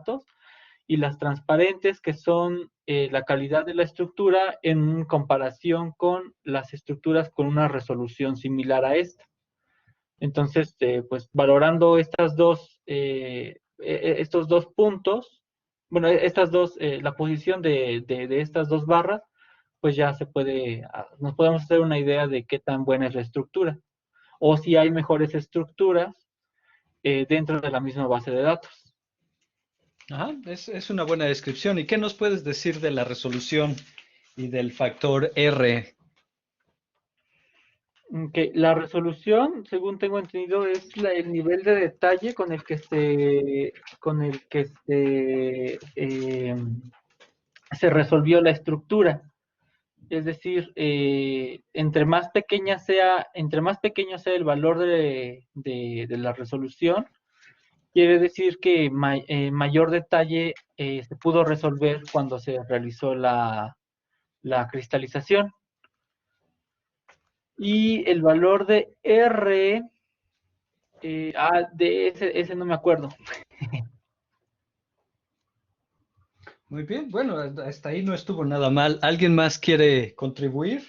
datos, y las transparentes, que son la calidad de la estructura en comparación con las estructuras con una resolución similar a esta. Entonces, pues valorando estos dos puntos, bueno, la posición de estas dos barras, pues ya nos podemos hacer una idea de qué tan buena es la estructura, o si hay mejores estructuras dentro de la misma base de datos. Ajá, es una buena descripción. ¿Y qué nos puedes decir de la resolución y del factor R? Que la resolución, según tengo entendido, es el nivel de detalle se resolvió la estructura. Es decir, entre más pequeño sea el valor de la resolución, quiere decir que mayor detalle se pudo resolver cuando se realizó la cristalización. Y el valor de R, de ese no me acuerdo. Muy bien, bueno, hasta ahí no estuvo nada mal. ¿Alguien más quiere contribuir?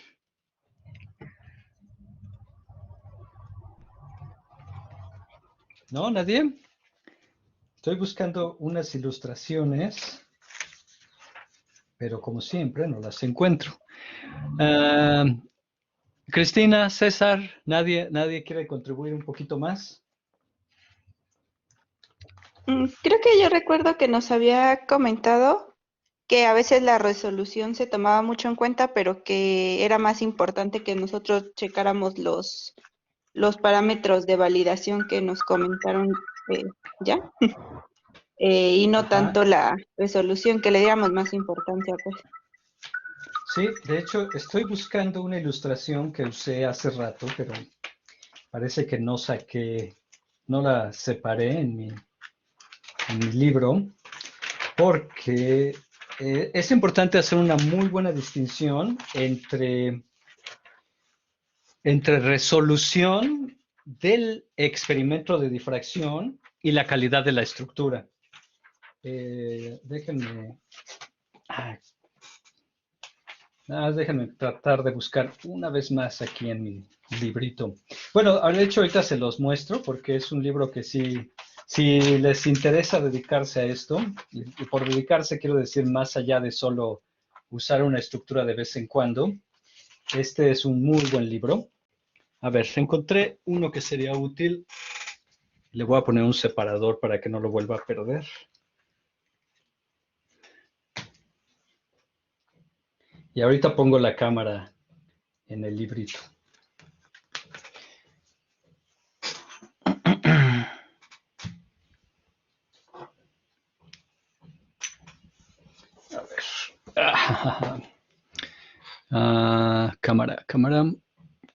¿No? ¿Nadie? Estoy buscando unas ilustraciones, pero como siempre no las encuentro. Ah, Cristina, César, ¿nadie quiere contribuir un poquito más? Creo que yo recuerdo que nos había comentado que a veces la resolución se tomaba mucho en cuenta, pero que era más importante que nosotros checáramos los parámetros de validación que nos comentaron ya, y no Ajá. tanto la resolución, que le diéramos más importancia, pues. Sí, de hecho, estoy buscando una ilustración que usé hace rato, pero parece que no la separé en mi libro, porque es importante hacer una muy buena distinción entre resolución del experimento de difracción y la calidad de la estructura. Déjenme, déjenme tratar de buscar una vez más aquí en mi librito. Bueno, de hecho ahorita se los muestro porque es un libro que sí, si les interesa dedicarse a esto, y por dedicarse quiero decir más allá de solo usar una estructura de vez en cuando, este es un muy buen libro. A ver, encontré uno que sería útil. Le voy a poner un separador para que no lo vuelva a perder. Y ahorita pongo la cámara en el librito. A ver.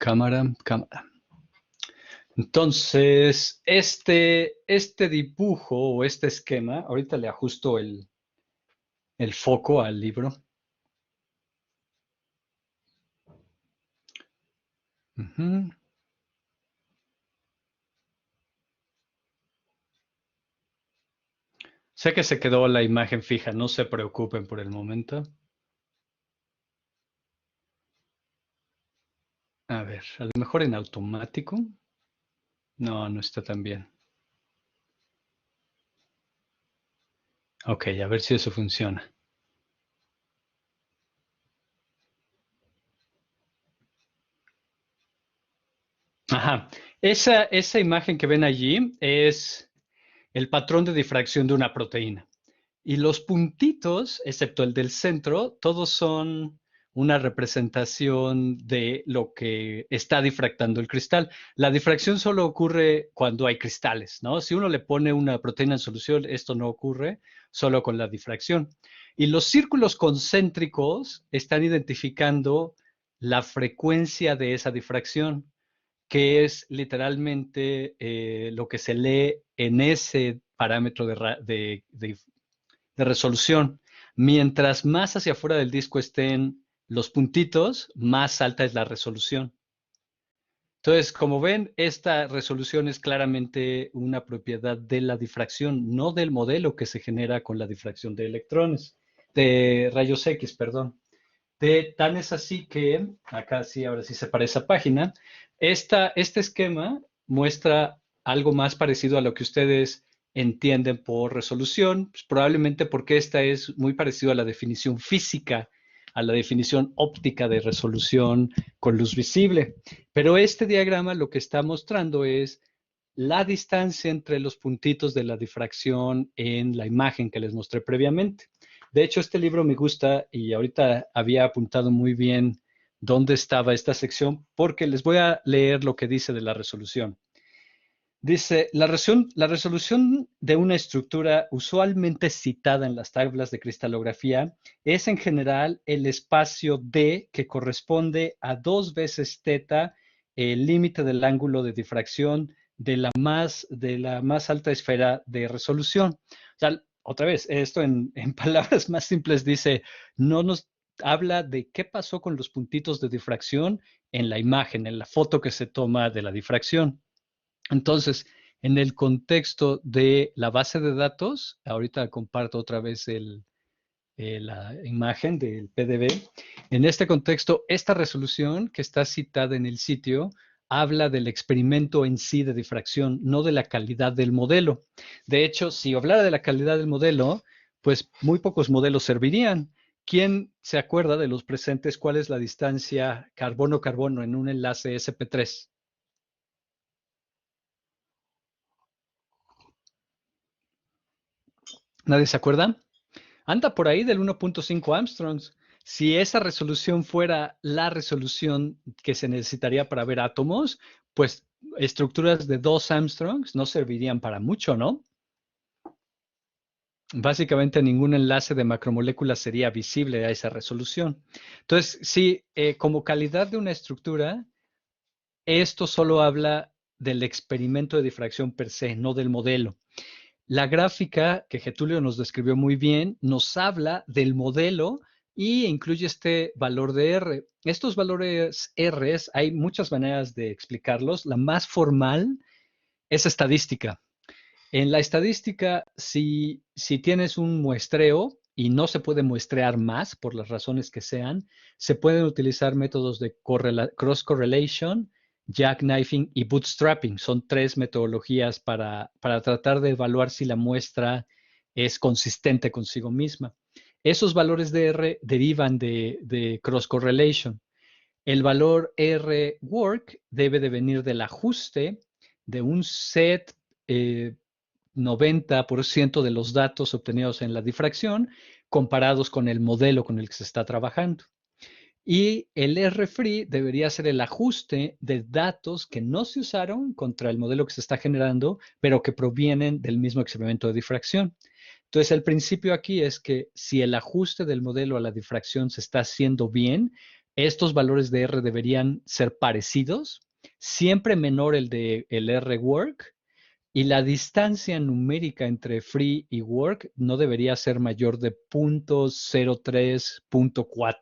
Cámara. Entonces, este dibujo o este esquema, ahorita le ajusto el foco al libro. Sé que se quedó la imagen fija, no se preocupen por el momento. A ver, a lo mejor en automático. No, no está tan bien. Ok, a ver si eso funciona. Ajá, esa imagen que ven allí es el patrón de difracción de una proteína. Y los puntitos, excepto el del centro, todos son una representación de lo que está difractando el cristal. La difracción solo ocurre cuando hay cristales, ¿no? Si uno le pone una proteína en solución, esto no ocurre, solo con la difracción. Y los círculos concéntricos están identificando la frecuencia de esa difracción, que es literalmente lo que se lee en ese parámetro de resolución. Mientras más hacia afuera del disco estén los puntitos, más alta es la resolución. Entonces, como ven, esta resolución es claramente una propiedad de la difracción, no del modelo que se genera con la difracción de electrones, de rayos X, perdón. Tan es así que, acá sí, ahora sí se parece a página, este esquema muestra algo más parecido a lo que ustedes entienden por resolución, pues probablemente porque esta es muy parecido a la definición física, a la definición óptica de resolución con luz visible. Pero este diagrama lo que está mostrando es la distancia entre los puntitos de la difracción en la imagen que les mostré previamente. De hecho, este libro me gusta y ahorita había apuntado muy bien dónde estaba esta sección porque les voy a leer lo que dice de la resolución. Dice, la resolución de una estructura usualmente citada en las tablas de cristalografía es en general el espacio D que corresponde a 2 veces teta, el límite del ángulo de difracción de la más alta esfera de resolución. O sea, otra vez, esto en palabras más simples dice, no nos habla de qué pasó con los puntitos de difracción en la imagen, en la foto que se toma de la difracción. Entonces, en el contexto de la base de datos, ahorita comparto otra vez la imagen del PDB. En este contexto, esta resolución que está citada en el sitio habla del experimento en sí de difracción, no de la calidad del modelo. De hecho, si hablara de la calidad del modelo, pues muy pocos modelos servirían. ¿Quién se acuerda de los presentes? ¿Cuál es la distancia carbono-carbono en un enlace sp3? ¿Nadie se acuerda? Anda por ahí del 1.5 Armstrongs. Si esa resolución fuera la resolución que se necesitaría para ver átomos, pues estructuras de 2 Armstrongs no servirían para mucho, ¿no? Básicamente ningún enlace de macromoléculas sería visible a esa resolución. Entonces, sí, como calidad de una estructura, esto solo habla del experimento de difracción per se, no del modelo. La gráfica que Getulio nos describió muy bien nos habla del modelo y incluye este valor de R. Estos valores R, hay muchas maneras de explicarlos. La más formal es estadística. En la estadística, si tienes un muestreo y no se puede muestrear más por las razones que sean, se pueden utilizar métodos de cross correlation, jackknifing y bootstrapping. Son 3 metodologías para tratar de evaluar si la muestra es consistente consigo misma. Esos valores de R derivan de cross correlation. El valor R work debe de venir del ajuste de un set 90% de los datos obtenidos en la difracción comparados con el modelo con el que se está trabajando. Y el R-free debería ser el ajuste de datos que no se usaron contra el modelo que se está generando, pero que provienen del mismo experimento de difracción. Entonces, el principio aquí es que si el ajuste del modelo a la difracción se está haciendo bien, estos valores de R deberían ser parecidos, siempre menor el de el R work, y la distancia numérica entre free y work no debería ser mayor de 0.03, 0.4.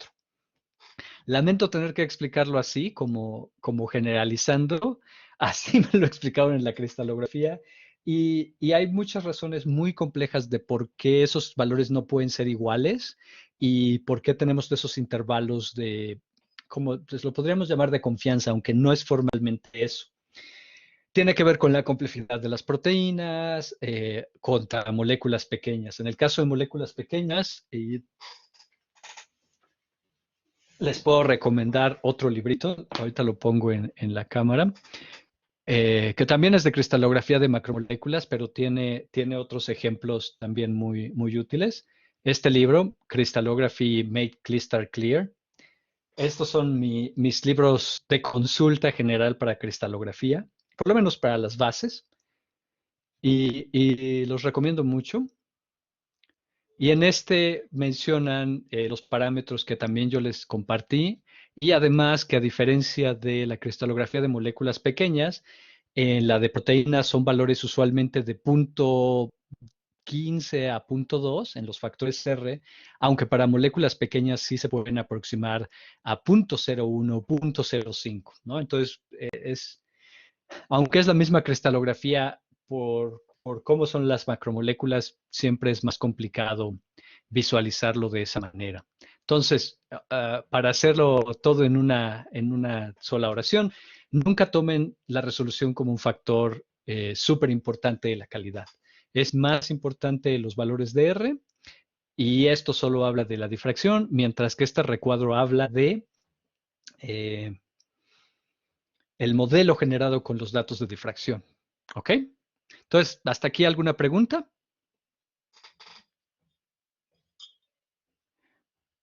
Lamento tener que explicarlo así, como generalizando. Así me lo explicaron en la cristalografía. Y hay muchas razones muy complejas de por qué esos valores no pueden ser iguales y por qué tenemos esos intervalos de, como pues lo podríamos llamar de confianza, aunque no es formalmente eso. Tiene que ver con la complejidad de las proteínas contra moléculas pequeñas. En el caso de moléculas pequeñas, les puedo recomendar otro librito, ahorita lo pongo en la cámara, que también es de cristalografía de macromoléculas, pero tiene otros ejemplos también muy, muy útiles. Este libro, Crystallography Made Crystal Clear. Estos son mis libros de consulta general para cristalografía, por lo menos para las bases, y los recomiendo mucho. Y en este mencionan los parámetros que también yo les compartí y además que a diferencia de la cristalografía de moléculas pequeñas, en la de proteínas son valores usualmente de 0.15 a 0.2 en los factores R, aunque para moléculas pequeñas sí se pueden aproximar a 0.01, 0.05, ¿no? Entonces, aunque es la misma cristalografía, por cómo son las macromoléculas, siempre es más complicado visualizarlo de esa manera. Entonces, para hacerlo todo en una sola oración, nunca tomen la resolución como un factor súper importante de la calidad. Es más importante los valores de R, y esto solo habla de la difracción, mientras que este recuadro habla de el modelo generado con los datos de difracción. ¿Ok? Entonces, ¿hasta aquí alguna pregunta?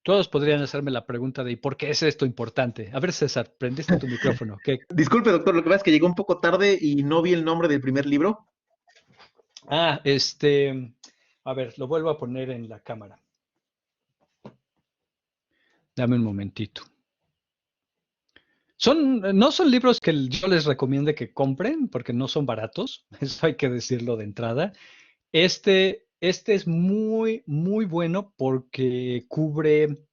Todos podrían hacerme la pregunta de ¿y por qué es esto importante? A ver, César, prendiste tu micrófono. ¿Qué? Disculpe, doctor, lo que pasa es que llegó un poco tarde y no vi el nombre del primer libro. Ah, a ver, lo vuelvo a poner en la cámara. Dame un momentito. No son libros que yo les recomiende que compren, porque no son baratos, eso hay que decirlo de entrada. Este es muy, muy bueno porque cubre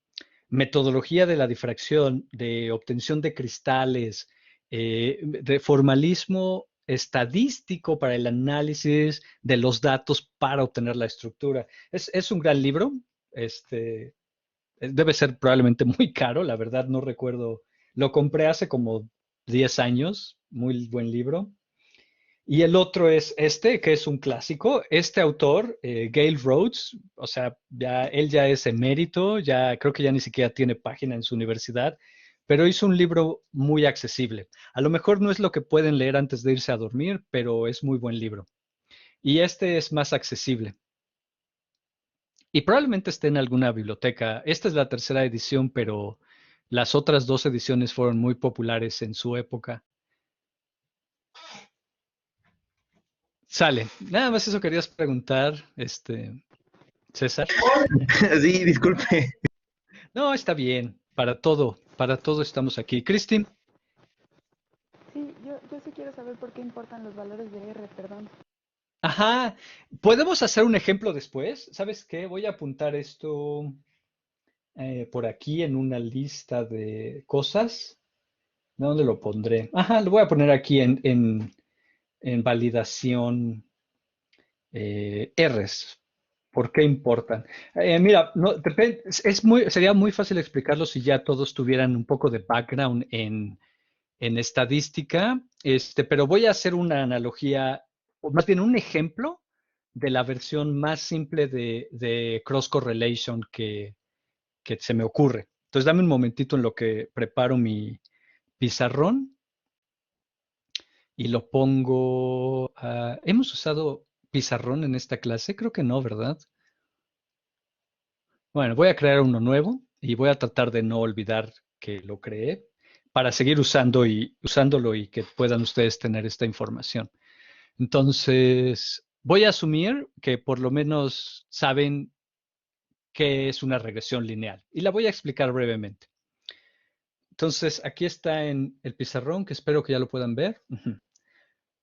metodología de la difracción, de obtención de cristales, de formalismo estadístico para el análisis de los datos para obtener la estructura. Es un gran libro. Debe ser probablemente muy caro, la verdad no recuerdo. Lo compré hace como 10 años, muy buen libro. Y el otro es que es un clásico. Este autor, Gale Rhodes, o sea, él ya es emérito, ya creo que ya ni siquiera tiene página en su universidad, pero hizo un libro muy accesible. A lo mejor no es lo que pueden leer antes de irse a dormir, pero es muy buen libro. Y este es más accesible. Y probablemente esté en alguna biblioteca. Esta es la tercera edición, pero las otras dos ediciones fueron muy populares en su época. Sale. Nada más eso querías preguntar, César. Sí, disculpe. No, está bien. Para todo estamos aquí. Cristi. Sí, yo sí quiero saber por qué importan los valores de R, perdón. Ajá. ¿Podemos hacer un ejemplo después? ¿Sabes qué? Voy a apuntar esto por aquí en una lista de cosas. ¿Dónde lo pondré? Ajá, lo voy a poner aquí en validación Rs. ¿Por qué importan? Mira, sería muy fácil explicarlo si ya todos tuvieran un poco de background en estadística, pero voy a hacer una analogía, o más bien un ejemplo de la versión más simple de cross correlation que se me ocurre. Entonces, dame un momentito en lo que preparo mi pizarrón y lo pongo. ¿Hemos usado pizarrón en esta clase? Creo que no, ¿verdad? Bueno, voy a crear uno nuevo y voy a tratar de no olvidar que lo creé para seguir usándolo y que puedan ustedes tener esta información. Entonces, voy a asumir que por lo menos saben qué es una regresión lineal y la voy a explicar brevemente. Entonces, aquí está en el pizarrón, que espero que ya lo puedan ver.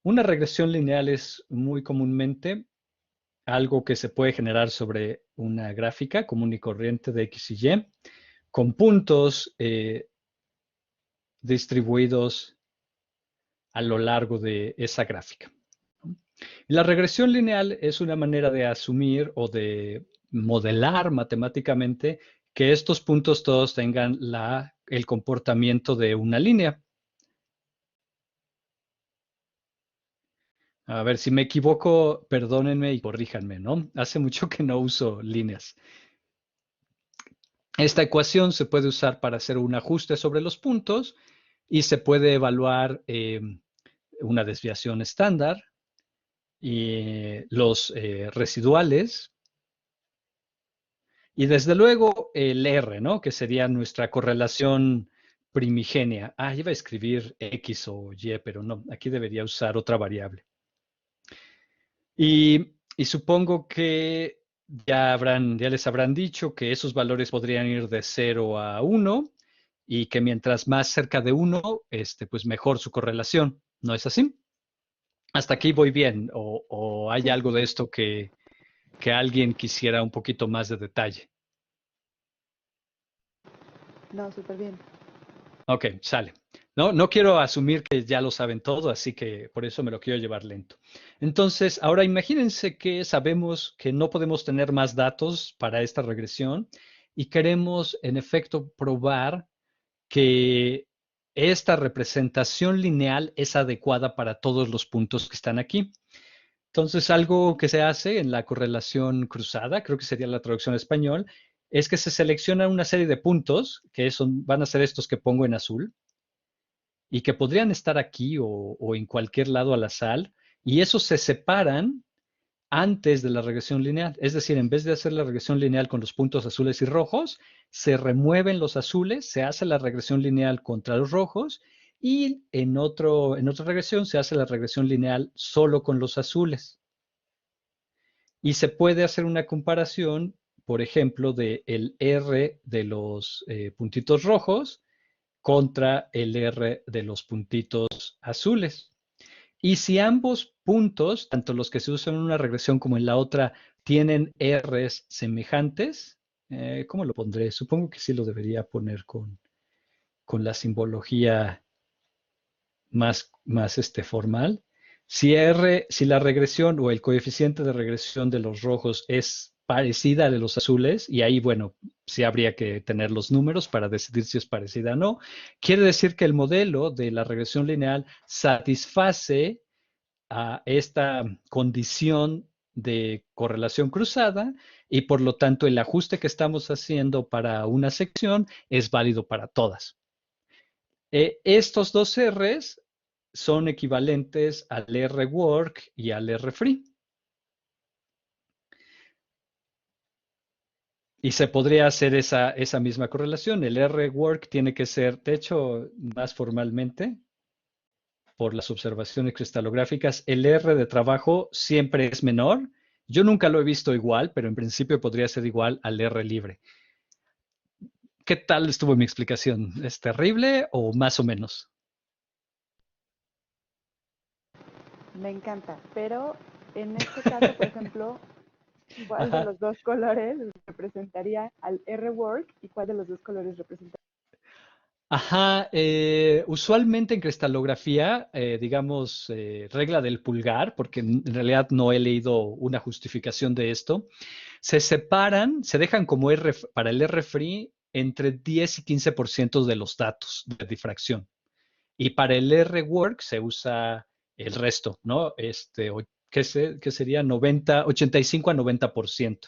Una regresión lineal es muy comúnmente algo que se puede generar sobre una gráfica común y corriente de X y Y, con puntos distribuidos a lo largo de esa gráfica. La regresión lineal es una manera de asumir o de modelar matemáticamente que estos puntos todos tengan el comportamiento de una línea. A ver, si me equivoco, perdónenme y corríjanme, ¿no? Hace mucho que no uso líneas. Esta ecuación se puede usar para hacer un ajuste sobre los puntos y se puede evaluar una desviación estándar y los residuales y desde luego el R, ¿no? Que sería nuestra correlación primigenia. Iba a escribir X o Y, pero no, aquí debería usar otra variable. Y supongo que ya les habrán dicho que esos valores podrían ir de 0 a 1 y que mientras más cerca de 1, pues mejor su correlación. ¿No es así? Hasta aquí voy bien. ¿O hay Sí, algo de esto que que alguien quisiera un poquito más de detalle. No, súper bien. Ok, sale. No quiero asumir que ya lo saben todo, así que por eso me lo quiero llevar lento. Entonces, ahora imagínense que sabemos que no podemos tener más datos para esta regresión y queremos, en efecto, probar que esta representación lineal es adecuada para todos los puntos que están aquí. Entonces, algo que se hace en la correlación cruzada, creo que sería la traducción al español, es que se selecciona una serie de puntos, que van a ser estos que pongo en azul, y que podrían estar aquí o en cualquier lado al azar, y esos se separan antes de la regresión lineal. Es decir, en vez de hacer la regresión lineal con los puntos azules y rojos, se remueven los azules, se hace la regresión lineal contra los rojos y en otra regresión se hace la regresión lineal solo con los azules. Y se puede hacer una comparación, por ejemplo, de el R de los puntitos rojos contra el R de los puntitos azules. Y si ambos puntos, tanto los que se usan en una regresión como en la otra, tienen Rs semejantes, ¿cómo lo pondré? Supongo que sí lo debería poner con la simbología más formal. Si la regresión o el coeficiente de regresión de los rojos es parecida a de los azules, y ahí, bueno, sí habría que tener los números para decidir si es parecida o no, quiere decir que el modelo de la regresión lineal satisface a esta condición de correlación cruzada y por lo tanto el ajuste que estamos haciendo para una sección es válido para todas. Estos dos Rs son equivalentes al R-work y al R-free. Y se podría hacer esa misma correlación. El R-work tiene que ser, de hecho, más formalmente, por las observaciones cristalográficas, el R de trabajo siempre es menor. Yo nunca lo he visto igual, pero en principio podría ser igual al R libre. ¿Qué tal estuvo mi explicación? ¿Es terrible o más o menos? Me encanta. Pero en este caso, por ejemplo, ¿cuál de Ajá. los dos colores representaría al R-Work y cuál de los dos colores representaría? Ajá, usualmente en cristalografía, digamos, regla del pulgar, porque en realidad no he leído una justificación de esto, se separan, se dejan como R para el R free entre 10 y 15% de los datos de difracción. Y para el R work se usa el resto, ¿no? ¿Qué sería? 85 a 90%.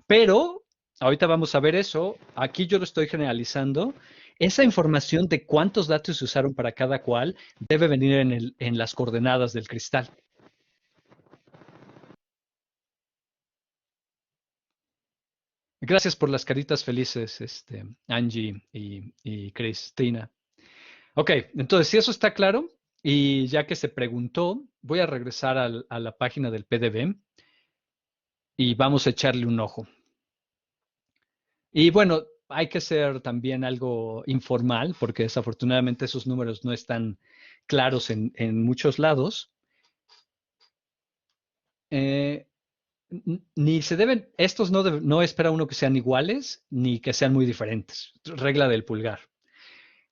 Pero ahorita vamos a ver eso. Aquí yo lo estoy generalizando. Esa información de cuántos datos se usaron para cada cual debe venir en las coordenadas del cristal. Gracias por las caritas felices, Angie y Cristina. Ok, entonces si eso está claro, y ya que se preguntó, voy a regresar a la página del PDB y vamos a echarle un ojo. Y bueno, hay que ser también algo informal, porque desafortunadamente esos números no están claros en muchos lados. Eh, Ni se deben, estos no espera uno que sean iguales ni que sean muy diferentes. Regla del pulgar.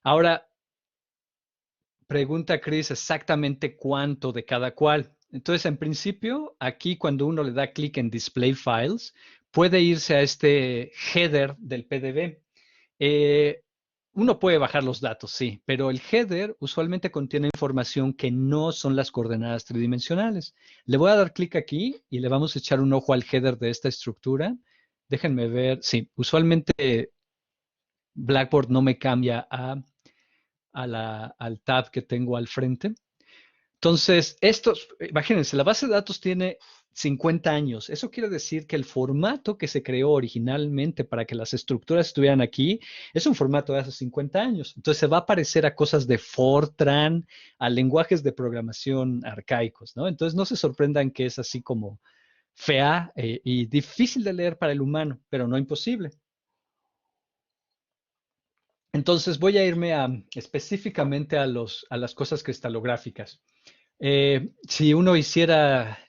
Ahora, pregunta Chris exactamente cuánto de cada cual. Entonces, en principio, aquí cuando uno le da clic en Display Files, puede irse a este header del PDB. Eh, Uno puede bajar los datos, sí, pero el header usualmente contiene información que no son las coordenadas tridimensionales. Le voy a dar clic aquí y le vamos a echar un ojo al header de esta estructura. Déjenme ver, sí, usualmente Blackboard no me cambia al tab que tengo al frente. Entonces, imagínense, la base de datos tiene 50 años. Eso quiere decir que el formato que se creó originalmente para que las estructuras estuvieran aquí es un formato de hace 50 años. Entonces, se va a parecer a cosas de Fortran, a lenguajes de programación arcaicos, ¿no? Entonces, no se sorprendan que es así como fea y difícil de leer para el humano, pero no imposible. Entonces, voy a irme específicamente a las cosas cristalográficas. Si uno hiciera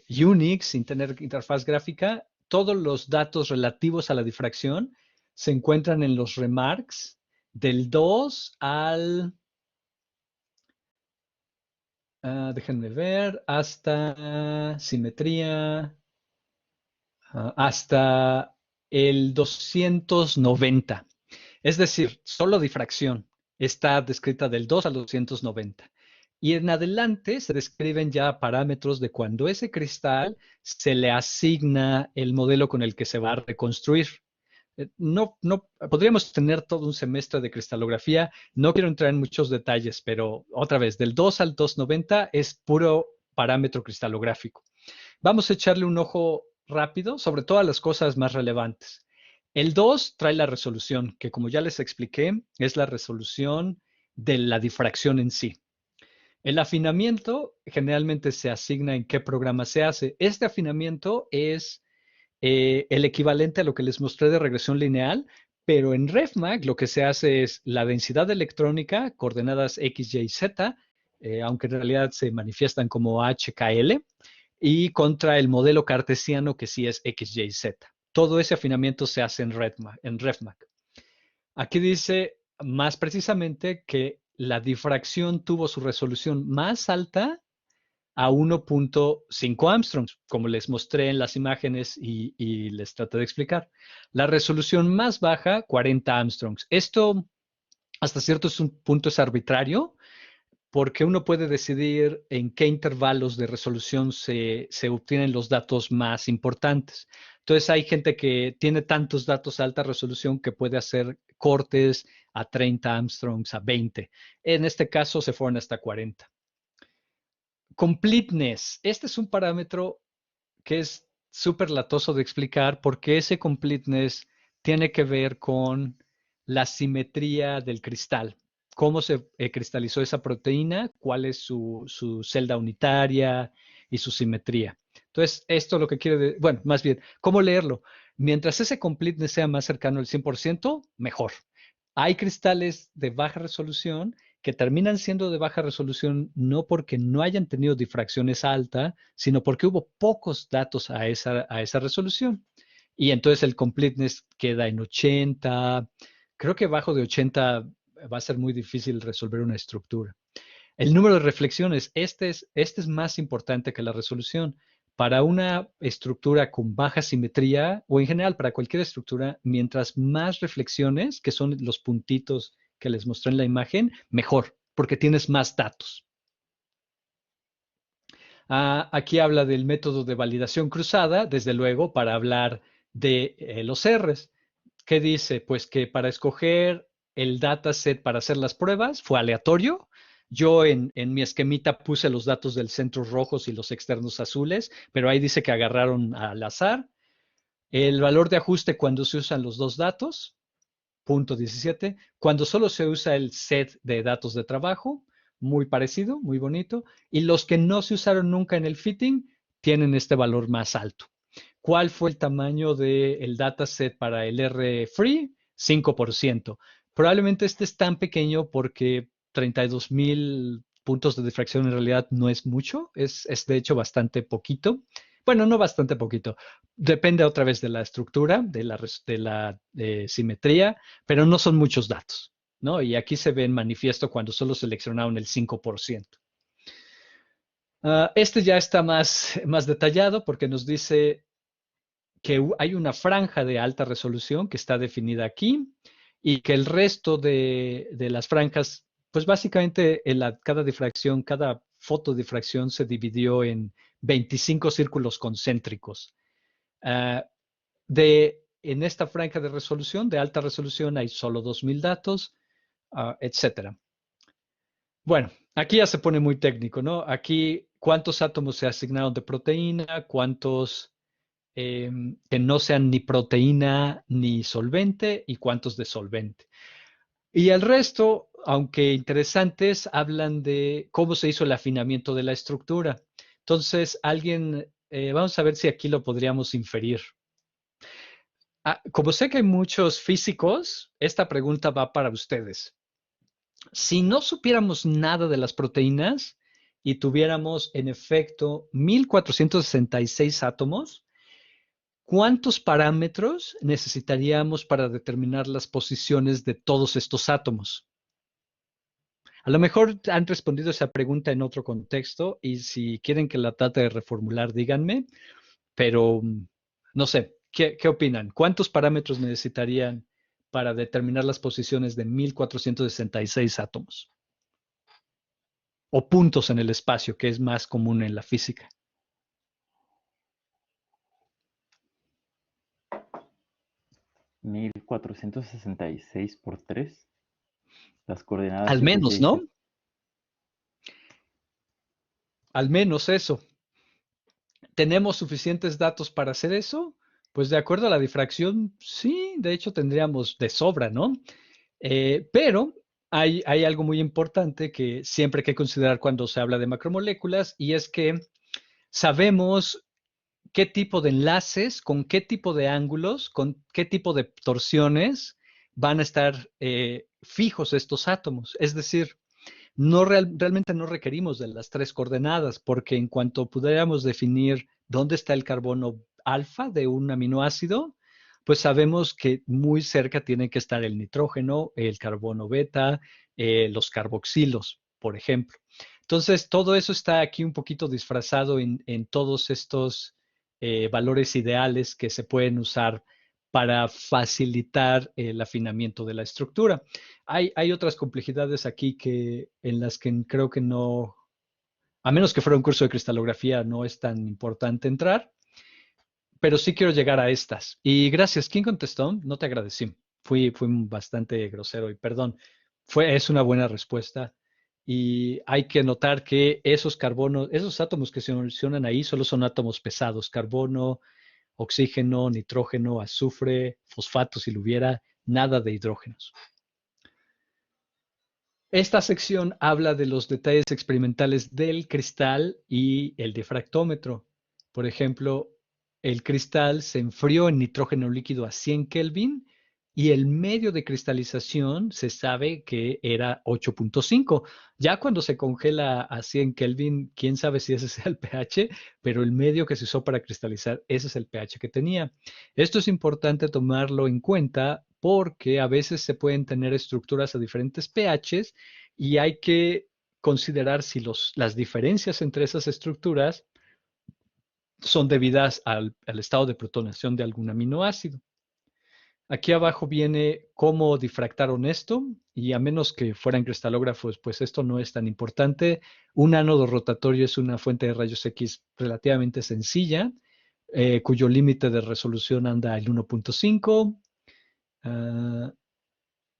Unix sin tener interfaz gráfica, todos los datos relativos a la difracción se encuentran en los remarks del 2 al, déjenme ver, hasta simetría, hasta el 290. Es decir, solo difracción está descrita del 2 al 290. Y en adelante se describen ya parámetros de cuando ese cristal se le asigna el modelo con el que se va a reconstruir. No, podríamos tener todo un semestre de cristalografía. No quiero entrar en muchos detalles, pero otra vez, del 2 al 290 es puro parámetro cristalográfico. Vamos a echarle un ojo rápido sobre todas las cosas más relevantes. El 2 trae la resolución, que como ya les expliqué, es la resolución de la difracción en sí. El afinamiento generalmente se asigna en qué programa se hace. Este afinamiento es el equivalente a lo que les mostré de regresión lineal, pero en RefMag lo que se hace es la densidad electrónica, coordenadas X, Y, Z, aunque en realidad se manifiestan como HKL, y contra el modelo cartesiano que sí es X, Y, Z. Todo ese afinamiento se hace en RefMag. Aquí dice más precisamente que la difracción tuvo su resolución más alta a 1.5 Armstrongs, como les mostré en las imágenes y les traté de explicar. La resolución más baja, 40 Armstrongs. Esto hasta cierto punto es arbitrario, porque uno puede decidir en qué intervalos de resolución se obtienen los datos más importantes. Entonces hay gente que tiene tantos datos a alta resolución que puede hacer cortes a 30 Armstrongs, a 20. En este caso se fueron hasta 40. Completeness. Este es un parámetro que es súper latoso de explicar porque ese completeness tiene que ver con la simetría del cristal. Cómo se cristalizó esa proteína, cuál es su celda unitaria y su simetría. Entonces, esto lo que quiere decir, bueno, más bien, ¿cómo leerlo? Mientras ese completeness sea más cercano al 100%, mejor. Hay cristales de baja resolución que terminan siendo de baja resolución no porque no hayan tenido difracciones alta, sino porque hubo pocos datos a esa resolución. Y entonces el completeness queda en 80. Creo que bajo de 80 va a ser muy difícil resolver una estructura. El número de reflexiones, este es más importante que la resolución. Para una estructura con baja simetría, o en general para cualquier estructura, mientras más reflexiones, que son los puntitos que les mostré en la imagen, mejor, porque tienes más datos. Aquí habla del método de validación cruzada, desde luego, para hablar de los R's. ¿Qué dice? Pues que para escoger el dataset para hacer las pruebas fue aleatorio. Yo en mi esquemita puse los datos del centro rojos y los externos azules, pero ahí dice que agarraron al azar. El valor de ajuste cuando se usan los dos datos, punto 17. Cuando solo se usa el set de datos de trabajo, muy parecido, muy bonito. Y los que no se usaron nunca en el fitting tienen este valor más alto. ¿Cuál fue el tamaño del dataset para el R-Free? 5%. Probablemente este es tan pequeño porque 32,000 puntos de difracción en realidad no es mucho, es de hecho bastante poquito. Bueno, no bastante poquito. Depende otra vez de la estructura, de la simetría, pero no son muchos datos, ¿no? Y aquí se ve en manifiesto cuando solo seleccionaron el 5%. Este ya está más detallado porque nos dice que hay una franja de alta resolución que está definida aquí y que el resto de las franjas, pues básicamente cada difracción, cada fotodifracción se dividió en 25 círculos concéntricos. En esta franja de resolución, de alta resolución, hay solo 2,000 datos, etcétera. Bueno, aquí ya se pone muy técnico, ¿no? Aquí, ¿cuántos átomos se asignaron de proteína? ¿Cuántos que no sean ni proteína ni solvente y cuántos de solvente? Y el resto, aunque interesantes, hablan de cómo se hizo el afinamiento de la estructura. Entonces, vamos a ver si aquí lo podríamos inferir. Como sé que hay muchos físicos, esta pregunta va para ustedes. Si no supiéramos nada de las proteínas y tuviéramos en efecto 1466 átomos, ¿cuántos parámetros necesitaríamos para determinar las posiciones de todos estos átomos? A lo mejor han respondido esa pregunta en otro contexto y si quieren que la trate de reformular, díganme, pero no sé, ¿qué opinan? ¿Cuántos parámetros necesitarían para determinar las posiciones de 1466 átomos? O puntos en el espacio, que es más común en la física. ¿1466 por 3? Las coordenadas Al X, menos, Y, Z. ¿no? Al menos eso. ¿Tenemos suficientes datos para hacer eso? Pues de acuerdo a la difracción, sí, de hecho tendríamos de sobra, ¿no? Pero hay algo muy importante que siempre hay que considerar cuando se habla de macromoléculas y es que sabemos qué tipo de enlaces, con qué tipo de ángulos, con qué tipo de torsiones van a estar fijos estos átomos. Es decir, realmente no requerimos de las tres coordenadas, porque en cuanto pudiéramos definir dónde está el carbono alfa de un aminoácido, pues sabemos que muy cerca tiene que estar el nitrógeno, el carbono beta, los carboxilos, por ejemplo. Entonces, todo eso está aquí un poquito disfrazado en todos estos valores ideales que se pueden usar para facilitar el afinamiento de la estructura. Hay otras complejidades aquí en las que creo que no, a menos que fuera un curso de cristalografía, no es tan importante entrar, pero sí quiero llegar a estas. Y gracias. ¿Quién contestó? No te agradecí. Fui bastante grosero y perdón. Es una buena respuesta. Y hay que notar que esos átomos que se mencionan ahí solo son átomos pesados, carbono, oxígeno, nitrógeno, azufre, fosfato si lo hubiera, nada de hidrógenos. Esta sección habla de los detalles experimentales del cristal y el difractómetro. Por ejemplo, el cristal se enfrió en nitrógeno líquido a 100 Kelvin y el medio de cristalización se sabe que era 8.5. Ya cuando se congela a 100 Kelvin, quién sabe si ese sea el pH, pero el medio que se usó para cristalizar, ese es el pH que tenía. Esto es importante tomarlo en cuenta porque a veces se pueden tener estructuras a diferentes pHs y hay que considerar si las diferencias entre esas estructuras son debidas al estado de protonación de algún aminoácido. Aquí abajo viene cómo difractaron esto, y a menos que fueran cristalógrafos, pues esto no es tan importante. Un ánodo rotatorio es una fuente de rayos X relativamente sencilla, cuyo límite de resolución anda en 1.5.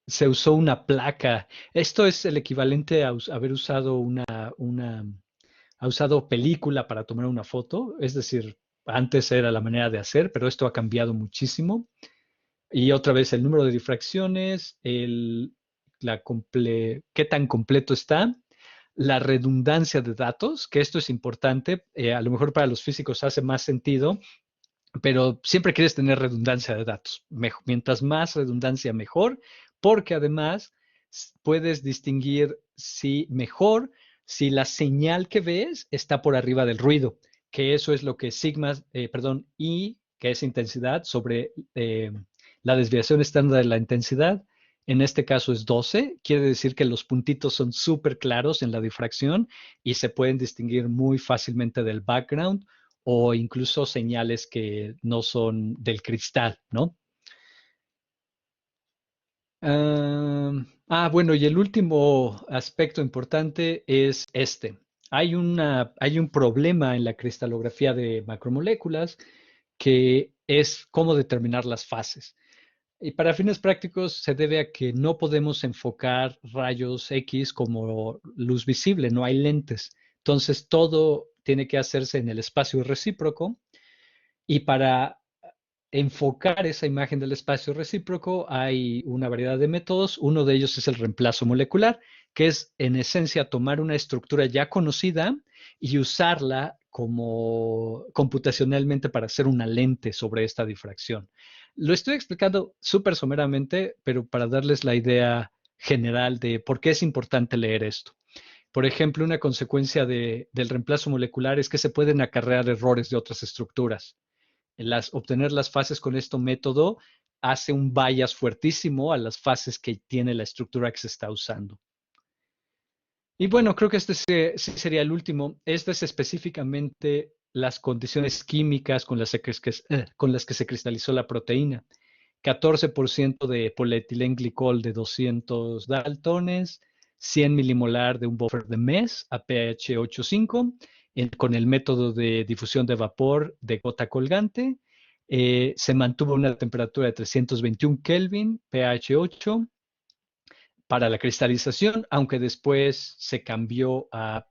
Se usó una placa. Esto es el equivalente a haber usado ha usado película para tomar una foto. Es decir, antes era la manera de hacer, pero esto ha cambiado muchísimo. Y otra vez el número de difracciones, qué tan completo está, la redundancia de datos, que esto es importante. A lo mejor para los físicos hace más sentido, pero siempre quieres tener redundancia de datos. Mientras más redundancia, mejor, porque además puedes distinguir si la señal que ves está por arriba del ruido, que eso es lo que I, que es intensidad, sobre la desviación estándar de la intensidad. En este caso es 12, quiere decir que los puntitos son súper claros en la difracción y se pueden distinguir muy fácilmente del background o incluso señales que no son del cristal, ¿no? Bueno, y el último aspecto importante es este. Hay un problema en la cristalografía de macromoléculas que es cómo determinar las fases. Y para fines prácticos se debe a que no podemos enfocar rayos X como luz visible, no hay lentes. Entonces todo tiene que hacerse en el espacio recíproco y para enfocar esa imagen del espacio recíproco hay una variedad de métodos. Uno de ellos es el reemplazo molecular, que es en esencia tomar una estructura ya conocida y usarla como computacionalmente para hacer una lente sobre esta difracción. Lo estoy explicando súper someramente, pero para darles la idea general de por qué es importante leer esto. Por ejemplo, una consecuencia del reemplazo molecular es que se pueden acarrear errores de otras estructuras. Obtener las fases con este método hace un bias fuertísimo a las fases que tiene la estructura que se está usando. Y bueno, creo que este sí sería el último. Este es específicamente las condiciones químicas con las que se cristalizó la proteína. 14% de polietilenglicol de 200 daltones, 100 milimolar de un buffer de MES a pH 8.5, con el método de difusión de vapor de gota colgante. Se mantuvo una temperatura de 321 Kelvin, pH 8, para la cristalización, aunque después se cambió a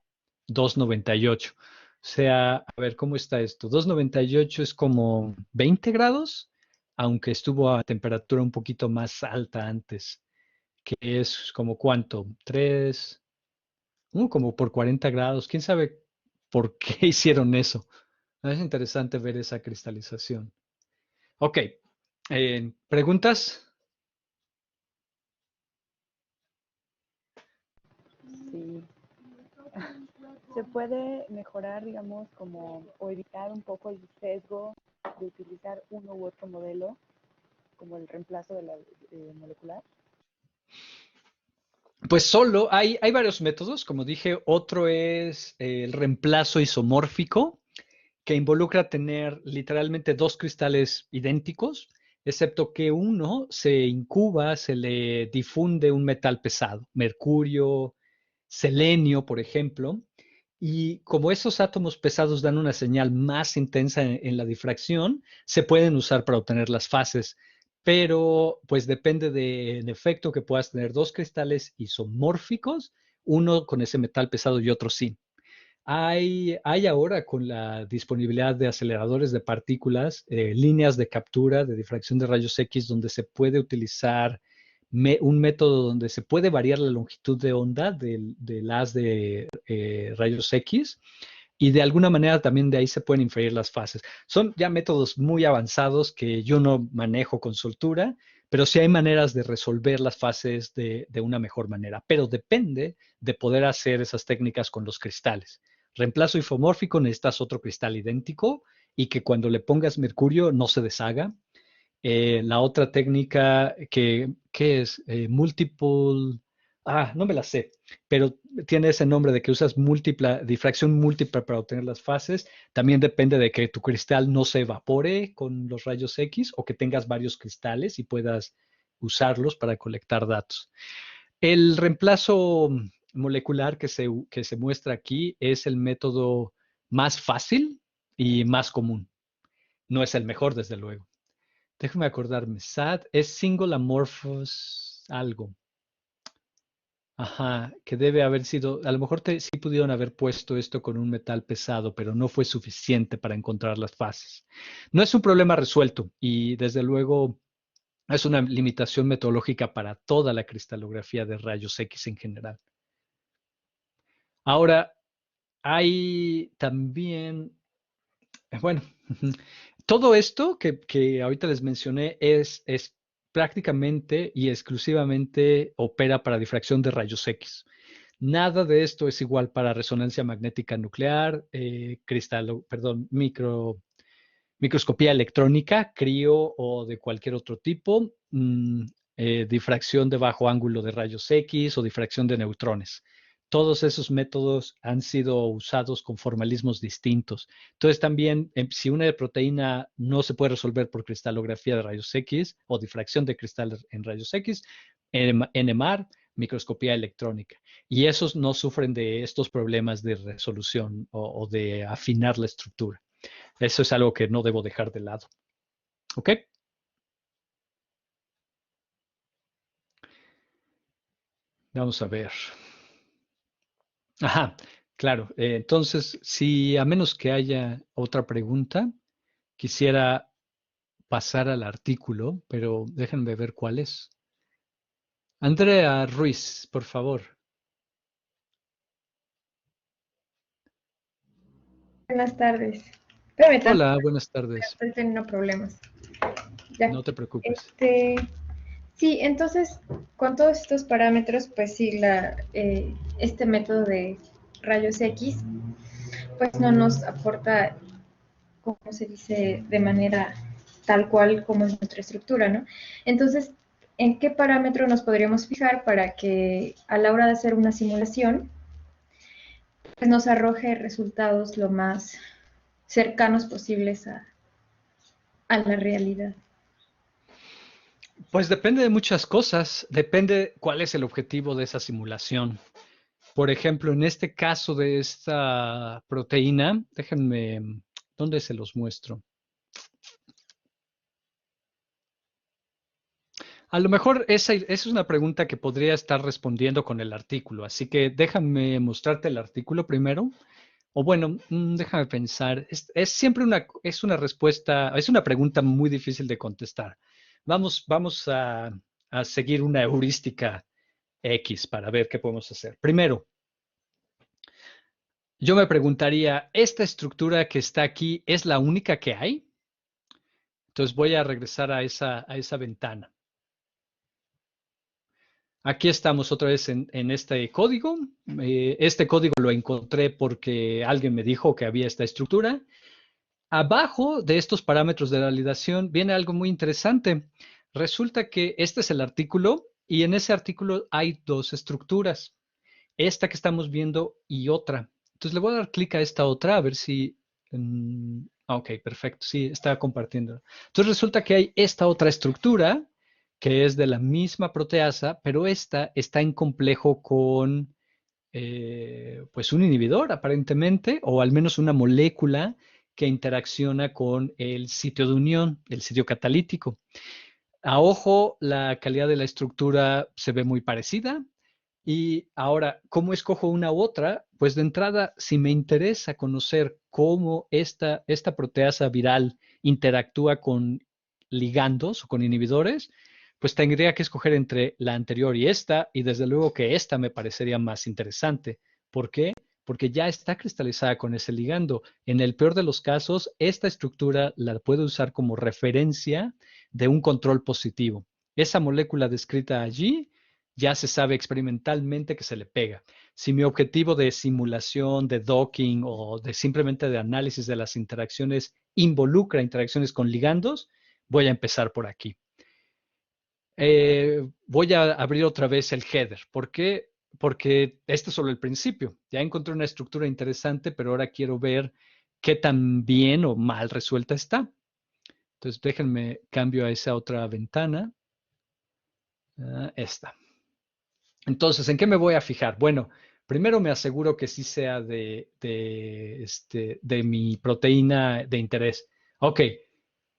298. O sea, a ver, ¿cómo está esto? 298 es como 20 grados, aunque estuvo a temperatura un poquito más alta antes, que es como cuánto, 3, como por 40 grados. ¿Quién sabe por qué hicieron eso? Es interesante ver esa cristalización. Ok, ¿preguntas? Sí. Se puede mejorar, digamos, como, o evitar un poco el sesgo de utilizar uno u otro modelo, como el reemplazo de la molecular. Pues solo hay varios métodos, como dije, otro es el reemplazo isomórfico, que involucra tener literalmente dos cristales idénticos, excepto que uno se incuba, se le difunde un metal pesado, mercurio, selenio, por ejemplo, y como esos átomos pesados dan una señal más intensa en la difracción, se pueden usar para obtener las fases, pero pues depende del efecto que puedas tener dos cristales isomórficos, uno con ese metal pesado y otro sin. Hay ahora con la disponibilidad de aceleradores de partículas, líneas de captura de difracción de rayos X donde se puede utilizar un método donde se puede variar la longitud de onda del haz de rayos X y de alguna manera también de ahí se pueden inferir las fases. Son ya métodos muy avanzados que yo no manejo con soltura, pero sí hay maneras de resolver las fases de una mejor manera, pero depende de poder hacer esas técnicas con los cristales. Reemplazo isomórfico, necesitas otro cristal idéntico y que cuando le pongas mercurio no se deshaga. La otra técnica ¿qué es? Multiple, no me la sé, pero tiene ese nombre de que usas difracción múltiple para obtener las fases. También depende de que tu cristal no se evapore con los rayos X o que tengas varios cristales y puedas usarlos para colectar datos. El reemplazo molecular que se muestra aquí es el método más fácil y más común. No es el mejor, desde luego. Déjame acordarme. SAT es single amorphous algo. Ajá, que debe haber sido, a lo mejor sí pudieron haber puesto esto con un metal pesado, pero no fue suficiente para encontrar las fases. No es un problema resuelto y desde luego es una limitación metodológica para toda la cristalografía de rayos X en general. Ahora, hay también, bueno, todo esto que ahorita les mencioné es prácticamente y exclusivamente opera para difracción de rayos X. Nada de esto es igual para resonancia magnética nuclear, microscopía electrónica, crío o de cualquier otro tipo, difracción de bajo ángulo de rayos X o difracción de neutrones. Todos esos métodos han sido usados con formalismos distintos. Entonces también, si una proteína no se puede resolver por cristalografía de rayos X o difracción de cristal en rayos X, NMR, microscopía electrónica. Y esos no sufren de estos problemas de resolución o de afinar la estructura. Eso es algo que no debo dejar de lado. ¿Ok? Vamos a ver. Ajá, claro. Entonces, si a menos que haya otra pregunta, quisiera pasar al artículo, pero déjenme ver cuál es. Andrea Ruiz, por favor. Buenas tardes. Espérame Hola, buenas tardes. estoy teniendo problemas. Ya. No te preocupes. Sí, entonces con todos estos parámetros, pues sí, este método de rayos X, pues no nos aporta, como se dice, de manera tal cual como es nuestra estructura, ¿no? Entonces, ¿en qué parámetro nos podríamos fijar para que a la hora de hacer una simulación, pues nos arroje resultados lo más cercanos posibles a la realidad? Pues depende de muchas cosas, depende cuál es el objetivo de esa simulación. Por ejemplo, en este caso de esta proteína, déjenme, ¿dónde se los muestro? A lo mejor esa es una pregunta que podría estar respondiendo con el artículo, así que déjame mostrarte el artículo primero. O bueno, déjame pensar. Es siempre es una respuesta, es una pregunta muy difícil de contestar. Vamos a seguir una heurística X para ver qué podemos hacer. Primero, yo me preguntaría, ¿esta estructura que está aquí es la única que hay? Entonces voy a regresar a esa ventana. Aquí estamos otra vez en este código. Este código lo encontré porque alguien me dijo que había esta estructura. Abajo de estos parámetros de validación viene algo muy interesante. Resulta que este es el artículo y en ese artículo hay dos estructuras. Esta que estamos viendo y otra. Entonces le voy a dar clic a esta otra a ver si... ok, perfecto. Sí, está compartiendo. Entonces resulta que hay esta otra estructura que es de la misma proteasa, pero esta está en complejo con pues un inhibidor aparentemente, o al menos una molécula que interacciona con el sitio de unión, el sitio catalítico. A ojo, la calidad de la estructura se ve muy parecida. Y ahora, ¿cómo escojo una u otra? Pues de entrada, si me interesa conocer cómo esta proteasa viral interactúa con ligandos o con inhibidores, pues tendría que escoger entre la anterior y desde luego que esta me parecería más interesante. ¿Por qué? Porque ya está cristalizada con ese ligando. En el peor de los casos, esta estructura la puedo usar como referencia de un control positivo. Esa molécula descrita allí ya se sabe experimentalmente que se le pega. Si mi objetivo de simulación, de docking o de simplemente de análisis de las interacciones involucra interacciones con ligandos, voy a empezar por aquí. Voy a abrir otra vez el header. ¿Por qué? Porque este es solo el principio. Ya encontré una estructura interesante, pero ahora quiero ver qué tan bien o mal resuelta está. Entonces déjenme cambio a esa otra ventana. Esta. Entonces, ¿en qué me voy a fijar? Bueno, primero me aseguro que sí sea de mi proteína de interés. Ok,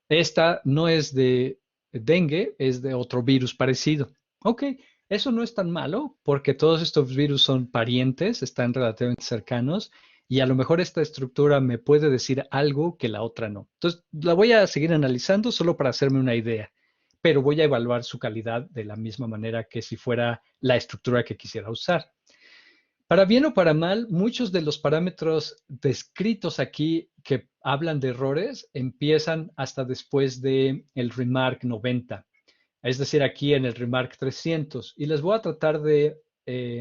esta no es de dengue, es de otro virus parecido. Ok, eso no es tan malo porque todos estos virus son parientes, están relativamente cercanos y a lo mejor esta estructura me puede decir algo que la otra no. Entonces, la voy a seguir analizando solo para hacerme una idea, pero voy a evaluar su calidad de la misma manera que si fuera la estructura que quisiera usar. Para bien o para mal, muchos de los parámetros descritos aquí que hablan de errores empiezan hasta después de el remark 90, es decir, aquí en el remark 300. Y les voy a tratar de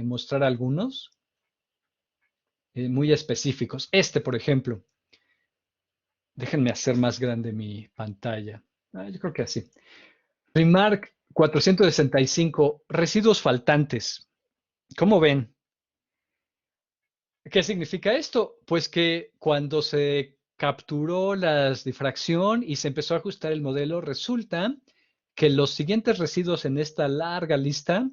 mostrar algunos muy específicos. Este, por ejemplo, déjenme hacer más grande mi pantalla. Yo creo que así. Remark 465, residuos faltantes. ¿Cómo ven? ¿Qué significa esto? Pues que cuando se capturó la difracción y se empezó a ajustar el modelo, resulta que los siguientes residuos en esta larga lista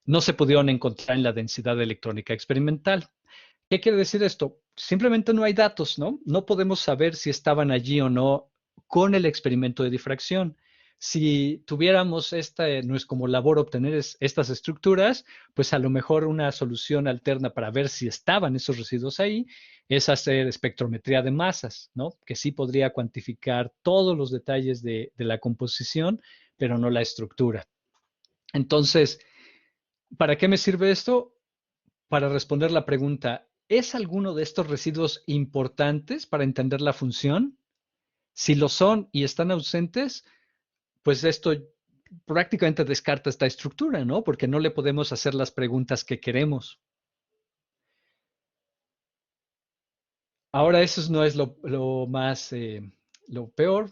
no se pudieron encontrar en la densidad electrónica experimental. ¿Qué quiere decir esto? Simplemente no hay datos, ¿no? No podemos saber si estaban allí o no con el experimento de difracción. Si tuviéramos no es como labor obtener estas estructuras, pues a lo mejor una solución alterna para ver si estaban esos residuos ahí es hacer espectrometría de masas, ¿no? Que sí podría cuantificar todos los detalles de la composición, pero no la estructura. Entonces, ¿para qué me sirve esto? Para responder la pregunta, ¿es alguno de estos residuos importantes para entender la función? Si lo son y están ausentes, pues esto prácticamente descarta esta estructura, ¿no? Porque no le podemos hacer las preguntas que queremos. Ahora, eso no es lo más, lo peor.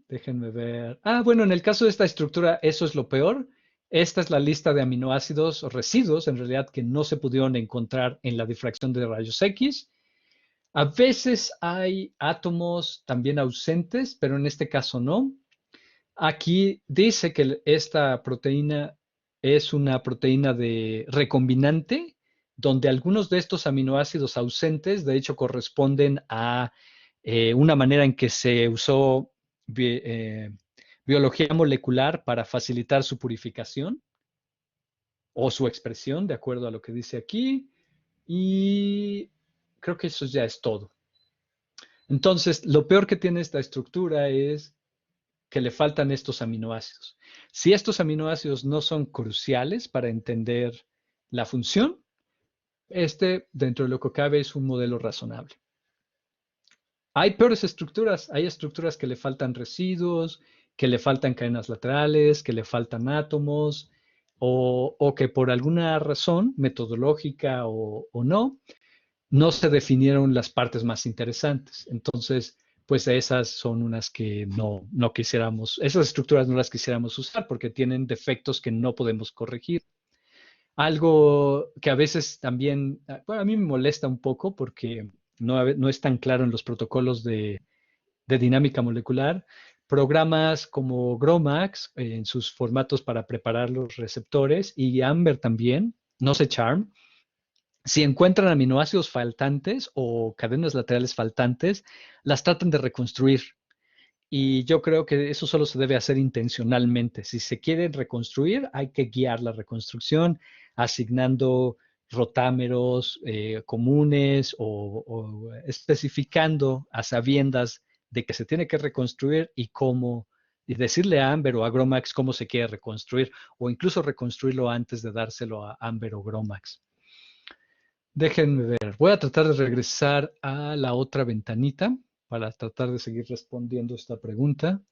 Déjenme ver. Ah, bueno, en el caso de esta estructura, eso es lo peor. Esta es la lista de aminoácidos o residuos, en realidad, que no se pudieron encontrar en la difracción de rayos X. A veces hay átomos también ausentes, pero en este caso no. Aquí dice que esta proteína es una proteína de recombinante, donde algunos de estos aminoácidos ausentes, de hecho, corresponden a una manera en que se usó biología molecular para facilitar su purificación o su expresión, de acuerdo a lo que dice aquí. Y creo que eso ya es todo. Entonces, lo peor que tiene esta estructura es que le faltan estos aminoácidos. Si estos aminoácidos no son cruciales para entender la función, dentro de lo que cabe, es un modelo razonable. Hay peores estructuras, hay estructuras que le faltan residuos, que le faltan cadenas laterales, que le faltan átomos, o que por alguna razón metodológica o no se definieron las partes más interesantes. Entonces, pues esas son unas que no quisiéramos, esas estructuras no las quisiéramos usar porque tienen defectos que no podemos corregir. Algo que a veces también, bueno, a mí me molesta un poco porque no es tan claro en los protocolos de dinámica molecular. Programas como GROMACS en sus formatos para preparar los receptores y AMBER también, no sé CHARM, si encuentran aminoácidos faltantes o cadenas laterales faltantes, las tratan de reconstruir. Y yo creo que eso solo se debe hacer intencionalmente. Si se quiere reconstruir, hay que guiar la reconstrucción asignando rotámeros comunes o especificando a sabiendas de que se tiene que reconstruir y cómo, y decirle a Amber o a Gromax cómo se quiere reconstruir, o incluso reconstruirlo antes de dárselo a Amber o Gromax. Déjenme ver. Voy a tratar de regresar a la otra ventanita para tratar de seguir respondiendo esta pregunta.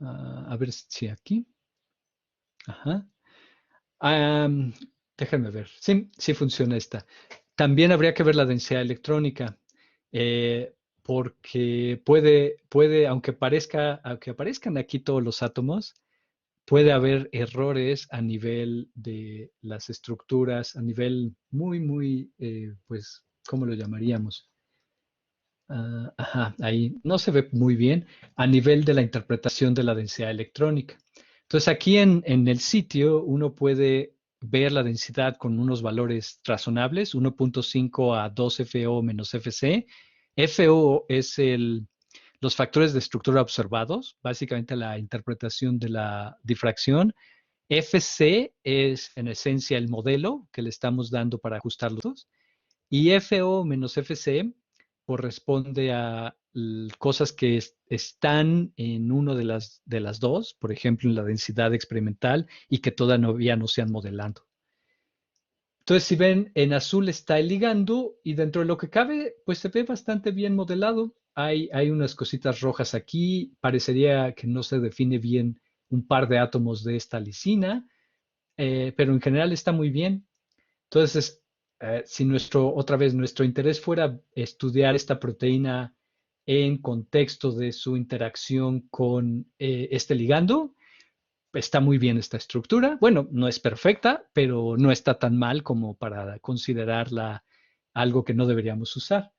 A ver si aquí. Ajá. Déjenme ver. Sí funciona esta. También habría que ver la densidad electrónica, porque aunque aparezcan aquí todos los átomos, puede haber errores a nivel de las estructuras, a nivel muy, pues, ¿cómo lo llamaríamos? Ajá, ahí no se ve muy bien a nivel de la interpretación de la densidad electrónica. Entonces aquí en el sitio uno puede ver la densidad con unos valores razonables, 1.5 a 2 FO menos FC. FO es los factores de estructura observados, básicamente la interpretación de la difracción. FC es en esencia el modelo que le estamos dando para ajustarlos. Y FO menos FC corresponde a cosas que están en uno de las dos, por ejemplo, en la densidad experimental y que todavía no se han modelado. Entonces, si ven, en azul está el ligando y dentro de lo que cabe, pues se ve bastante bien modelado. Hay unas cositas rojas aquí, parecería que no se define bien un par de átomos de esta lisina, pero en general está muy bien. Entonces, si otra vez, nuestro interés fuera estudiar esta proteína en contexto de su interacción con este ligando, está muy bien esta estructura. Bueno, no es perfecta, pero no está tan mal como para considerarla algo que no deberíamos usar.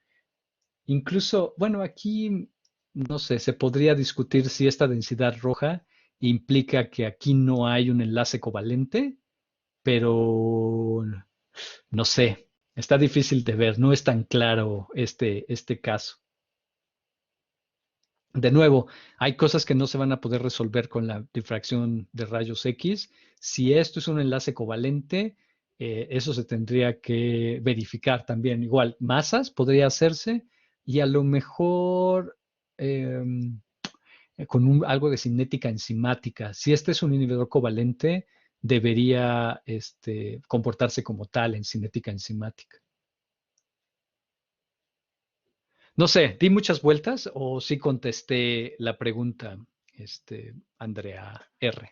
Incluso, bueno, aquí, no sé, se podría discutir si esta densidad roja implica que aquí no hay un enlace covalente, pero no sé, está difícil de ver, no es tan claro este caso. De nuevo, hay cosas que no se van a poder resolver con la difracción de rayos X. Si esto es un enlace covalente, eso se tendría que verificar también. Igual, masas podría hacerse y a lo mejor con algo de cinética enzimática. Si este es un inhibidor covalente, debería comportarse como tal en cinética enzimática. No sé, ¿di muchas vueltas o sí contesté la pregunta? Andrea R.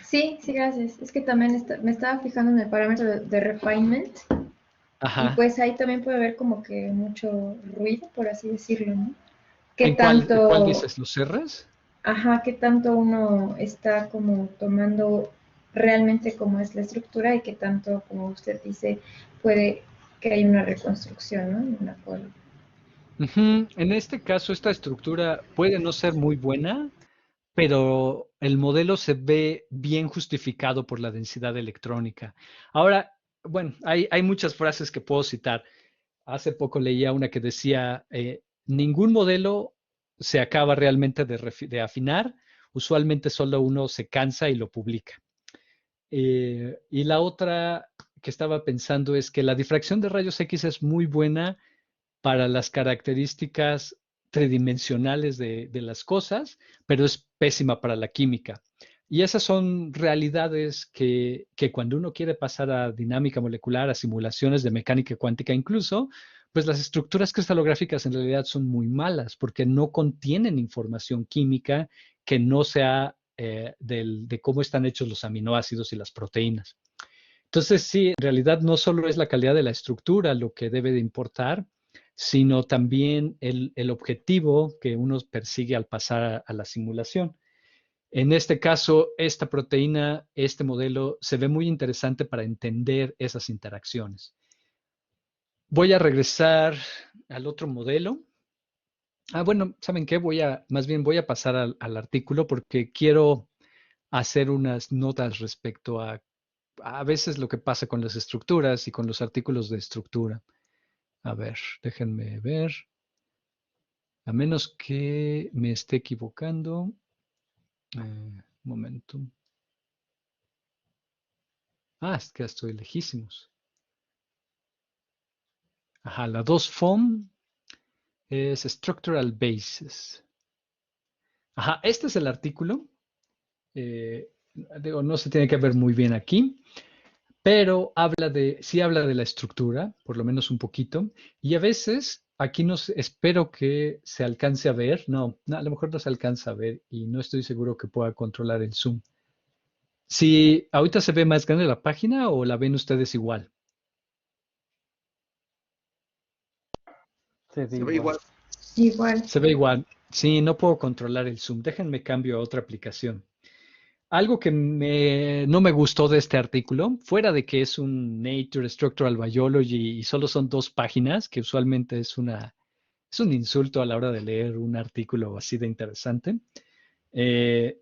Sí, sí, gracias. Es que también me estaba fijando en el parámetro de refinement y Ajá. pues ahí también puede haber como que mucho ruido, por así decirlo, ¿no? ¿Qué ¿En cuál tanto, dices? ¿Los R's? ajá, qué tanto uno está como tomando realmente cómo es la estructura y qué tanto, como usted dice, puede que haya una reconstrucción, ¿no? Una forma. Ujú. En este caso, esta estructura puede no ser muy buena, pero el modelo se ve bien justificado por la densidad electrónica. Ahora, bueno, hay muchas frases que puedo citar. Hace poco leía una que decía, ningún modelo se acaba realmente de afinar, usualmente solo uno se cansa y lo publica. Y la otra que estaba pensando es que la difracción de rayos X es muy buena para las características tridimensionales de las cosas, pero es pésima para la química. Y esas son realidades que cuando uno quiere pasar a dinámica molecular, a simulaciones de mecánica cuántica incluso, pues las estructuras cristalográficas en realidad son muy malas porque no contienen información química que no sea de cómo están hechos los aminoácidos y las proteínas. Entonces, sí, en realidad no solo es la calidad de la estructura lo que debe de importar, sino también el objetivo que uno persigue al pasar a la simulación. En este caso, esta proteína, este modelo, se ve muy interesante para entender esas interacciones. Voy a regresar al otro modelo. Bueno, ¿saben qué? Más bien voy a pasar al artículo porque quiero hacer unas notas respecto a veces lo que pasa con las estructuras y con los artículos de estructura. A ver, déjenme ver. A menos que me esté equivocando. Un momento. Es que estoy lejísimos. Ajá, la 2FOM es Structural Basis. Ajá, este es el artículo. Eh, Digo, no se tiene que ver muy bien aquí, pero sí habla de la estructura, por lo menos un poquito, y a veces aquí espero que se alcance a ver, no, a lo mejor no se alcanza a ver y no estoy seguro que pueda controlar el zoom. Si ahorita se ve más grande la página o la ven ustedes igual. Se ve Se ve igual. igual. Igual. Se ve igual. Sí, no puedo controlar el zoom. Déjenme cambio a otra aplicación. Algo que no me gustó de este artículo, fuera de que es un Nature Structural Biology y solo son 2 páginas, que usualmente es un insulto a la hora de leer un artículo así de interesante. Eh,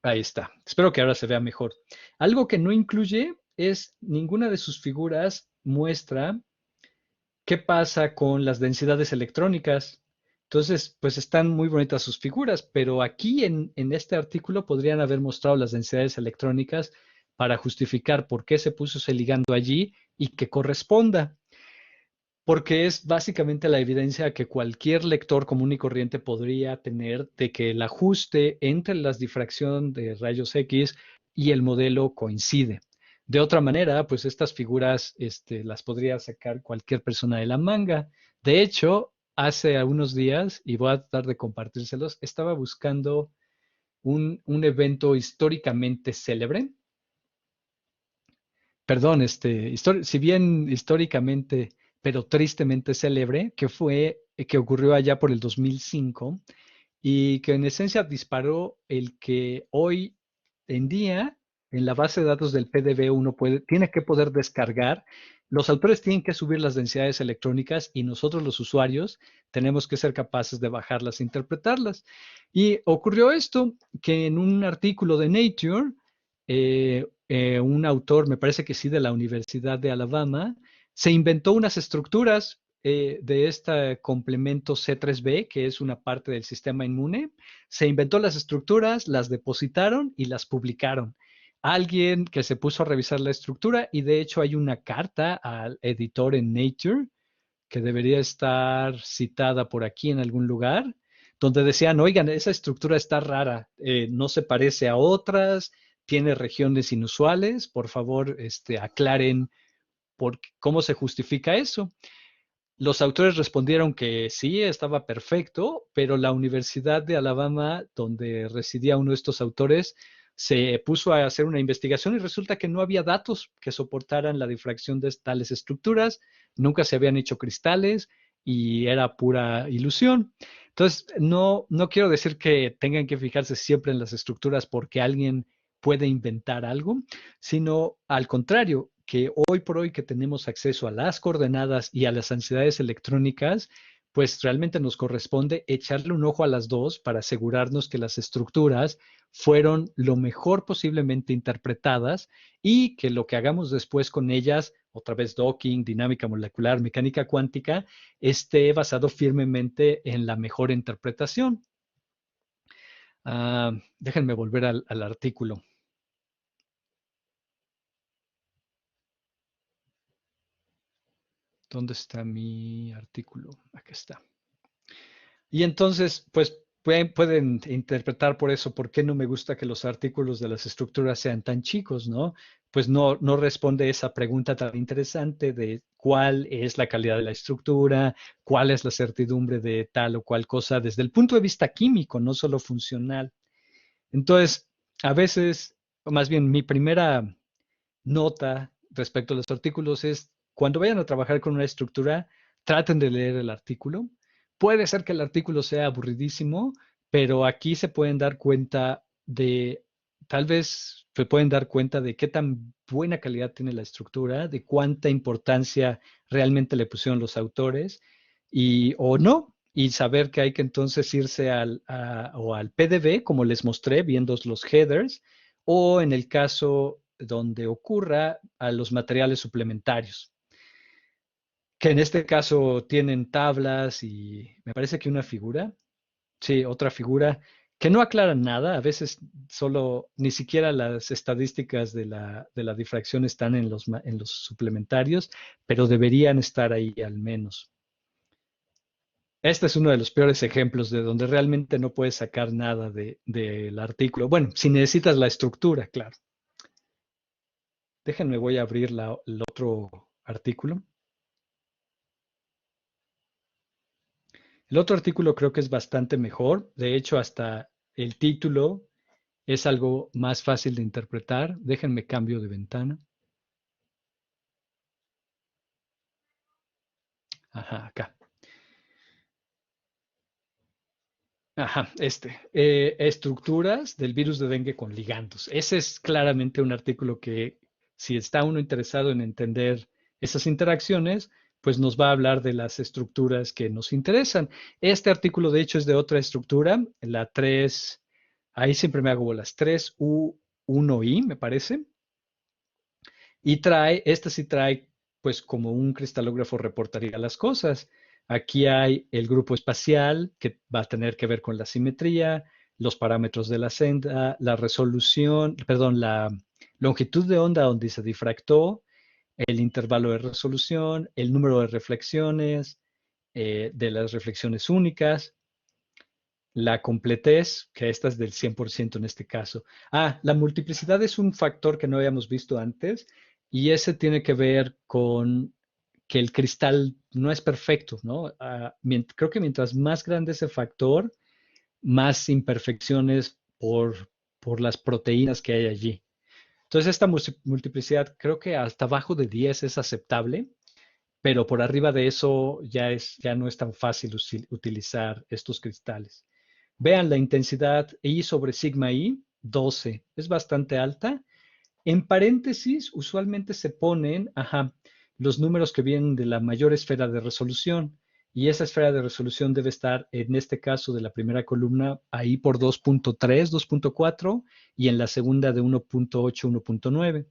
Ahí está. Espero que ahora se vea mejor. Algo que no incluye es ninguna de sus figuras muestra qué pasa con las densidades electrónicas. Entonces, pues están muy bonitas sus figuras, pero aquí en este artículo podrían haber mostrado las densidades electrónicas para justificar por qué se puso ese ligando allí y que corresponda, porque es básicamente la evidencia que cualquier lector común y corriente podría tener de que el ajuste entre la difracción de rayos X y el modelo coincide. De otra manera, pues estas figuras las podría sacar cualquier persona de la manga. De hecho, hace unos días, y voy a tratar de compartírselos, estaba buscando un evento históricamente célebre. Perdón, si bien históricamente, pero tristemente célebre, que ocurrió allá por el 2005 y que en esencia disparó el que hoy en día en la base de datos del PDB tiene que poder descargar. Los autores tienen que subir las densidades electrónicas y nosotros los usuarios tenemos que ser capaces de bajarlas e interpretarlas. Y ocurrió esto, que en un artículo de Nature, un autor, me parece que sí, de la Universidad de Alabama, se inventó unas estructuras de este complemento C3b, que es una parte del sistema inmune. Se inventó las estructuras, las depositaron y las publicaron. Alguien que se puso a revisar la estructura y de hecho hay una carta al editor en Nature que debería estar citada por aquí en algún lugar, donde decían, oigan, esa estructura está rara, no se parece a otras, tiene regiones inusuales, por favor, aclaren cómo se justifica eso. Los autores respondieron que sí, estaba perfecto, pero la Universidad de Alabama, donde residía uno de estos autores, se puso a hacer una investigación y resulta que no había datos que soportaran la difracción de tales estructuras, nunca se habían hecho cristales y era pura ilusión. Entonces, no quiero decir que tengan que fijarse siempre en las estructuras porque alguien puede inventar algo, sino al contrario, que hoy por hoy que tenemos acceso a las coordenadas y a las ansiedades electrónicas, pues realmente nos corresponde echarle un ojo a las dos para asegurarnos que las estructuras fueron lo mejor posiblemente interpretadas y que lo que hagamos después con ellas, otra vez docking, dinámica molecular, mecánica cuántica, esté basado firmemente en la mejor interpretación. Déjenme volver al artículo. ¿Dónde está mi artículo? Aquí está. Y entonces, pues pueden interpretar por eso por qué no me gusta que los artículos de las estructuras sean tan chicos, ¿no? Pues no responde esa pregunta tan interesante de cuál es la calidad de la estructura, cuál es la certidumbre de tal o cual cosa desde el punto de vista químico, no solo funcional. Entonces, a veces, o más bien mi primera nota respecto a los artículos es cuando vayan a trabajar con una estructura, traten de leer el artículo. Puede ser que el artículo sea aburridísimo, pero aquí se pueden dar cuenta de, tal vez se pueden dar cuenta de qué tan buena calidad tiene la estructura, de cuánta importancia realmente le pusieron los autores y o no, y saber que hay que entonces irse o al PDV, como les mostré, viendo los headers, o en el caso donde ocurra a los materiales suplementarios, que en este caso tienen tablas y me parece que una figura, sí, otra figura, que no aclaran nada, a veces solo ni siquiera las estadísticas de la difracción están en los suplementarios, pero deberían estar ahí al menos. Este es uno de los peores ejemplos de donde realmente no puedes sacar nada del artículo. Bueno, si necesitas la estructura, claro. Déjenme, voy a abrir el otro artículo. El otro artículo creo que es bastante mejor. De hecho, hasta el título es algo más fácil de interpretar. Déjenme cambio de ventana. Ajá, acá. Ajá, estructuras del virus de dengue con ligandos. Ese es claramente un artículo que, si está uno interesado en entender esas interacciones, pues nos va a hablar de las estructuras que nos interesan. Este artículo, de hecho, es de otra estructura, la 3, ahí siempre me hago las 3U1I, me parece. Y esta sí trae, pues como un cristalógrafo reportaría las cosas. Aquí hay el grupo espacial, que va a tener que ver con la simetría, los parámetros de la senda, la resolución, perdón, la longitud de onda donde se difractó, el intervalo de resolución, el número de reflexiones, de las reflexiones únicas, la completez, que esta es del 100% en este caso. La multiplicidad es un factor que no habíamos visto antes y ese tiene que ver con que el cristal no es perfecto, ¿no? Creo que mientras más grande ese factor, más imperfecciones por las proteínas que hay allí. Entonces, esta multiplicidad creo que hasta abajo de 10 es aceptable, pero por arriba de eso ya no es tan fácil utilizar estos cristales. Vean la intensidad I sobre sigma I, 12, es bastante alta. En paréntesis, usualmente se ponen, los números que vienen de la mayor esfera de resolución. Y esa esfera de resolución debe estar, en este caso de la primera columna, ahí por 2.3, 2.4, y en la segunda de 1.8, 1.9.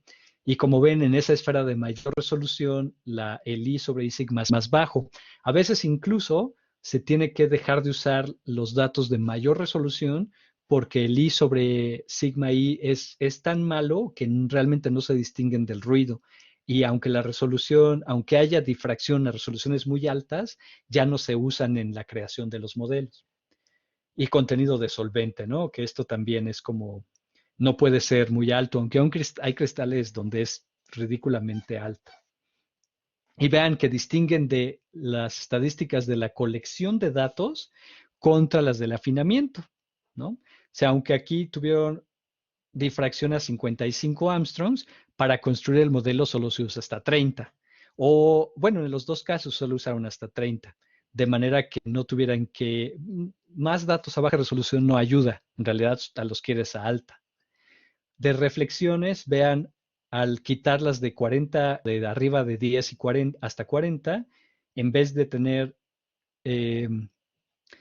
Y como ven, en esa esfera de mayor resolución, el I sobre I sigma es más bajo. A veces incluso se tiene que dejar de usar los datos de mayor resolución porque el I sobre sigma I es tan malo que realmente no se distinguen del ruido. Y aunque aunque haya difracción a resoluciones muy altas, ya no se usan en la creación de los modelos. Y contenido de solvente, ¿no? Que esto también es como, no puede ser muy alto, aunque hay cristales donde es ridículamente alto. y vean que distinguen de las estadísticas de la colección de datos contra las del afinamiento, ¿no? O sea, aunque aquí tuvieron difracción a 55 Armstrongs, para construir el modelo solo se usa hasta 30. O, bueno, en los dos casos solo usaron hasta 30, de manera que no tuvieran que, más datos a baja resolución no ayuda, en realidad a los quieres a alta. De reflexiones, vean, al quitarlas de 40, de arriba de 10 y 40 hasta 40, en vez de tener, eh,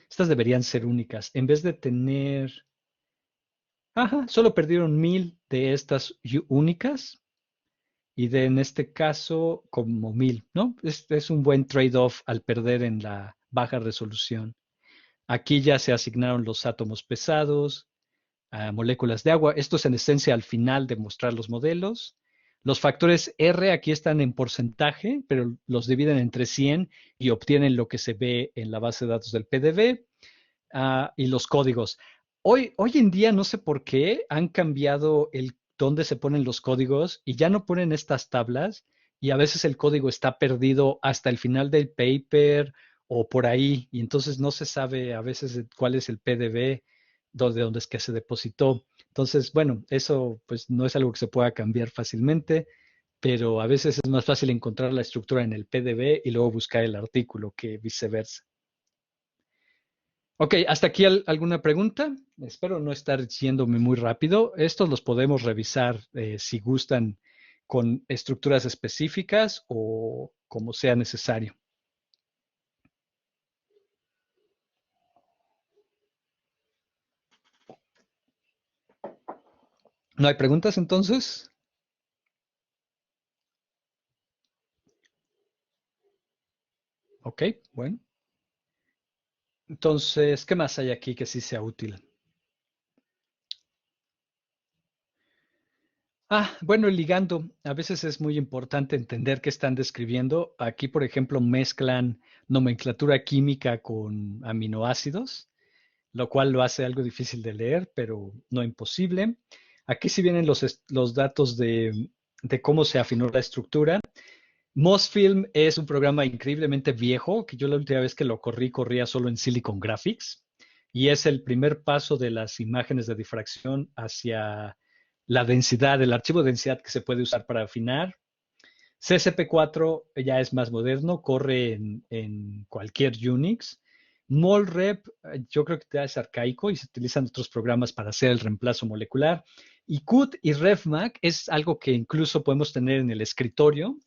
estas deberían ser únicas, en vez de tener, ajá, solo perdieron 1000 de estas únicas y de en este caso como 1000, ¿no? Es un buen trade-off al perder en la baja resolución. Aquí ya se asignaron los átomos pesados, a moléculas de agua. Esto es en esencia al final de mostrar los modelos. Los factores R aquí están en porcentaje, pero los dividen entre 100 y obtienen lo que se ve en la base de datos del PDV. Y los códigos. Hoy en día no sé por qué han cambiado el dónde se ponen los códigos y ya no ponen estas tablas y a veces el código está perdido hasta el final del paper o por ahí y entonces no se sabe a veces cuál es el PDV de dónde es que se depositó. Entonces, bueno, eso pues no es algo que se pueda cambiar fácilmente, pero a veces es más fácil encontrar la estructura en el PDV y luego buscar el artículo que viceversa. Ok, hasta aquí alguna pregunta. Espero no estar yéndome muy rápido. Estos los podemos revisar si gustan con estructuras específicas o como sea necesario. ¿No hay preguntas entonces? Ok, bueno. Entonces, ¿qué más hay aquí que sí sea útil? Bueno, el ligando. A veces es muy importante entender qué están describiendo. Aquí, por ejemplo, mezclan nomenclatura química con aminoácidos, lo cual lo hace algo difícil de leer, pero no imposible. Aquí sí vienen los datos de cómo se afinó la estructura. Mosfilm es un programa increíblemente viejo, que yo la última vez que lo corría solo en Silicon Graphics, y es el primer paso de las imágenes de difracción hacia la densidad, el archivo de densidad que se puede usar para afinar. CSP4 ya es más moderno, corre en cualquier Unix. MolRep, yo creo que ya es arcaico y se utilizan otros programas para hacer el reemplazo molecular. Y Qt y RevMac es algo que incluso podemos tener en el escritorio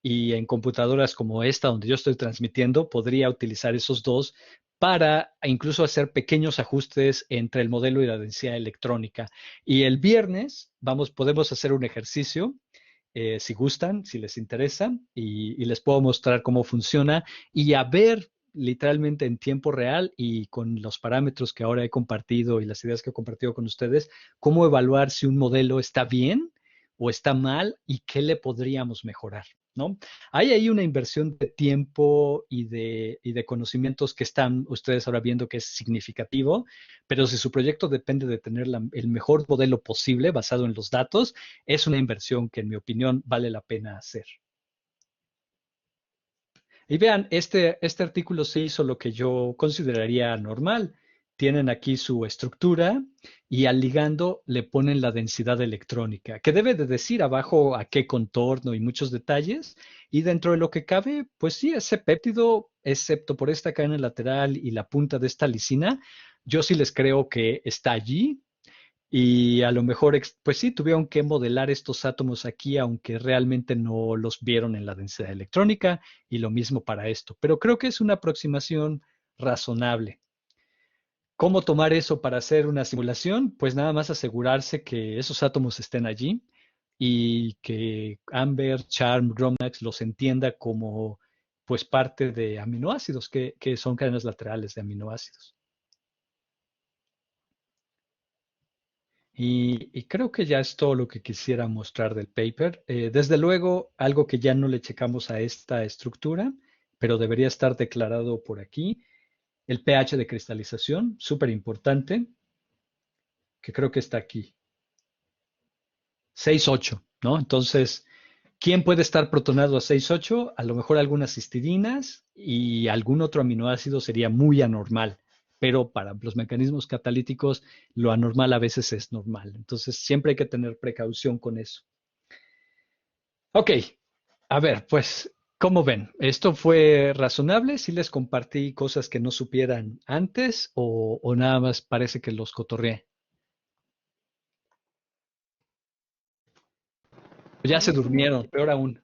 y en computadoras como esta donde yo estoy transmitiendo, podría utilizar esos dos para incluso hacer pequeños ajustes entre el modelo y la densidad electrónica. Y el viernes podemos hacer un ejercicio si gustan, si les interesa, y les puedo mostrar cómo funciona y a ver literalmente en tiempo real y con los parámetros que ahora he compartido y las ideas que he compartido con ustedes, cómo evaluar si un modelo está bien o está mal y qué le podríamos mejorar, ¿no? Hay ahí una inversión de tiempo y de conocimientos que están ustedes ahora viendo que es significativo, pero si su proyecto depende de tener el mejor modelo posible basado en los datos, es una inversión que en mi opinión vale la pena hacer. Y vean, este artículo se hizo lo que yo consideraría normal. Tienen aquí su estructura y al ligando le ponen la densidad electrónica, que debe de decir abajo a qué contorno y muchos detalles. Y dentro de lo que cabe, pues sí, ese péptido, excepto por esta cadena lateral y la punta de esta lisina, yo sí les creo que está allí. Y a lo mejor, pues sí, tuvieron que modelar estos átomos aquí, aunque realmente no los vieron en la densidad electrónica, y lo mismo para esto. Pero creo que es una aproximación razonable. ¿Cómo tomar eso para hacer una simulación? Pues nada más asegurarse que esos átomos estén allí y que Amber, Charm, GROMACS los entienda como pues parte de aminoácidos, que son cadenas laterales de aminoácidos. Y creo que ya es todo lo que quisiera mostrar del paper. Desde luego, algo que ya no le checamos a esta estructura, pero debería estar declarado por aquí, el pH de cristalización, súper importante, que creo que está aquí. 6,8, ¿no? Entonces, ¿Quién puede estar protonado a 6,8? A lo mejor algunas histidinas y algún otro aminoácido sería muy anormal, pero para los mecanismos catalíticos lo anormal a veces es normal. Entonces siempre hay que tener precaución con eso. Ok, a ver, pues, ¿cómo ven? ¿Esto fue razonable? ¿Sí les compartí cosas que no supieran antes o nada más parece que los cotorreé? O A ya se mí sí durmieron, peor aún.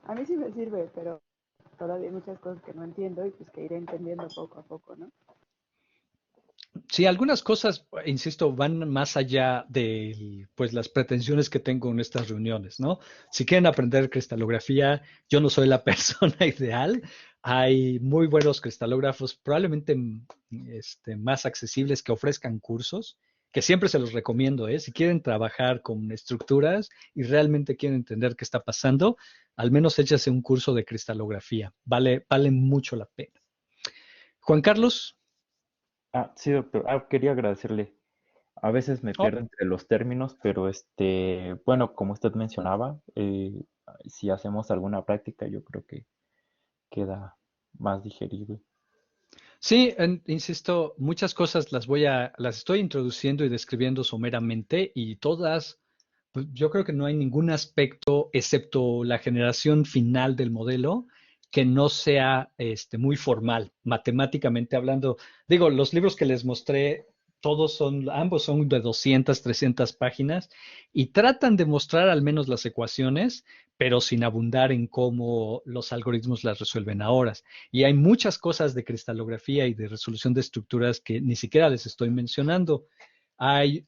a mí sí me sirve, pero todavía hay muchas cosas que no entiendo y pues que iré entendiendo poco a poco, ¿no? Sí, algunas cosas, insisto, van más allá de pues las pretensiones que tengo en estas reuniones, ¿no? Si quieren aprender cristalografía, yo no soy la persona ideal. Hay muy buenos cristalógrafos, probablemente más accesibles que ofrezcan cursos, que siempre se los recomiendo, ¿eh? Si quieren trabajar con estructuras y realmente quieren entender qué está pasando, al menos échase un curso de cristalografía. Vale mucho la pena. Juan Carlos. Sí, doctor. Quería agradecerle. A veces me Oh, pierdo entre los términos, pero bueno, como usted mencionaba, si hacemos alguna práctica, yo creo que queda más digerible. sí, insisto, muchas cosas las estoy introduciendo y describiendo someramente y todas, pues, yo creo que no hay ningún aspecto, excepto la generación final del modelo, que no sea muy formal, matemáticamente hablando. Digo, los libros que les mostré, ambos son de 200, 300 páginas y tratan de mostrar al menos las ecuaciones, pero sin abundar en cómo los algoritmos las resuelven ahora. Y hay muchas cosas de cristalografía y de resolución de estructuras que ni siquiera les estoy mencionando. Hay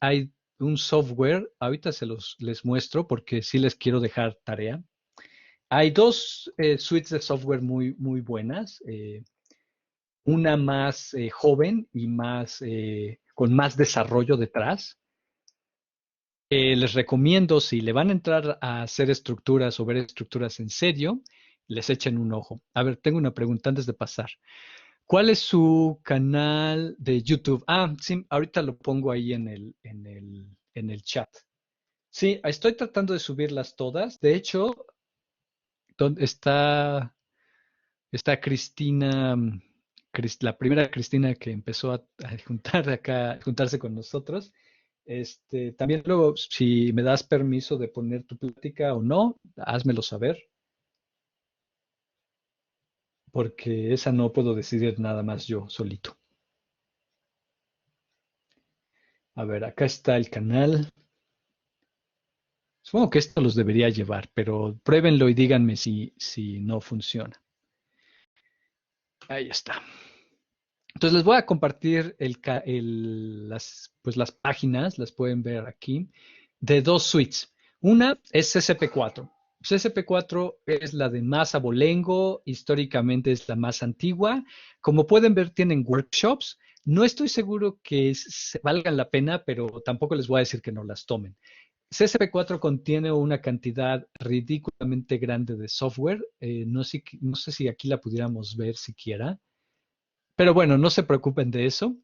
un software, ahorita les muestro porque sí les quiero dejar tarea. Hay dos suites de software muy buenas, una más joven y con más desarrollo detrás. Les recomiendo, si le van a entrar a hacer estructuras o ver estructuras en serio, les echen un ojo. A ver, tengo una pregunta antes de pasar. ¿Cuál es su canal de YouTube? Sí, ahorita lo pongo ahí en el chat. Sí, estoy tratando de subirlas todas. De hecho, ¿dónde está Cristina, la primera Cristina que empezó a juntarse con nosotros? También luego, si me das permiso de poner tu plática o no, házmelo saber, porque esa no puedo decidir nada más yo solito. A ver, acá está el canal. Supongo que esto los debería llevar, pero pruébenlo y díganme si no funciona. Ahí está. Entonces les voy a compartir las páginas, las pueden ver aquí, de dos suites. Una es CSP4. CSP4 es la de más abolengo, históricamente es la más antigua. Como pueden ver, tienen workshops. No estoy seguro que valgan la pena, pero tampoco les voy a decir que no las tomen. CSP4 contiene una cantidad ridículamente grande de software. No sé si aquí la pudiéramos ver siquiera. Pero bueno, no se preocupen de eso.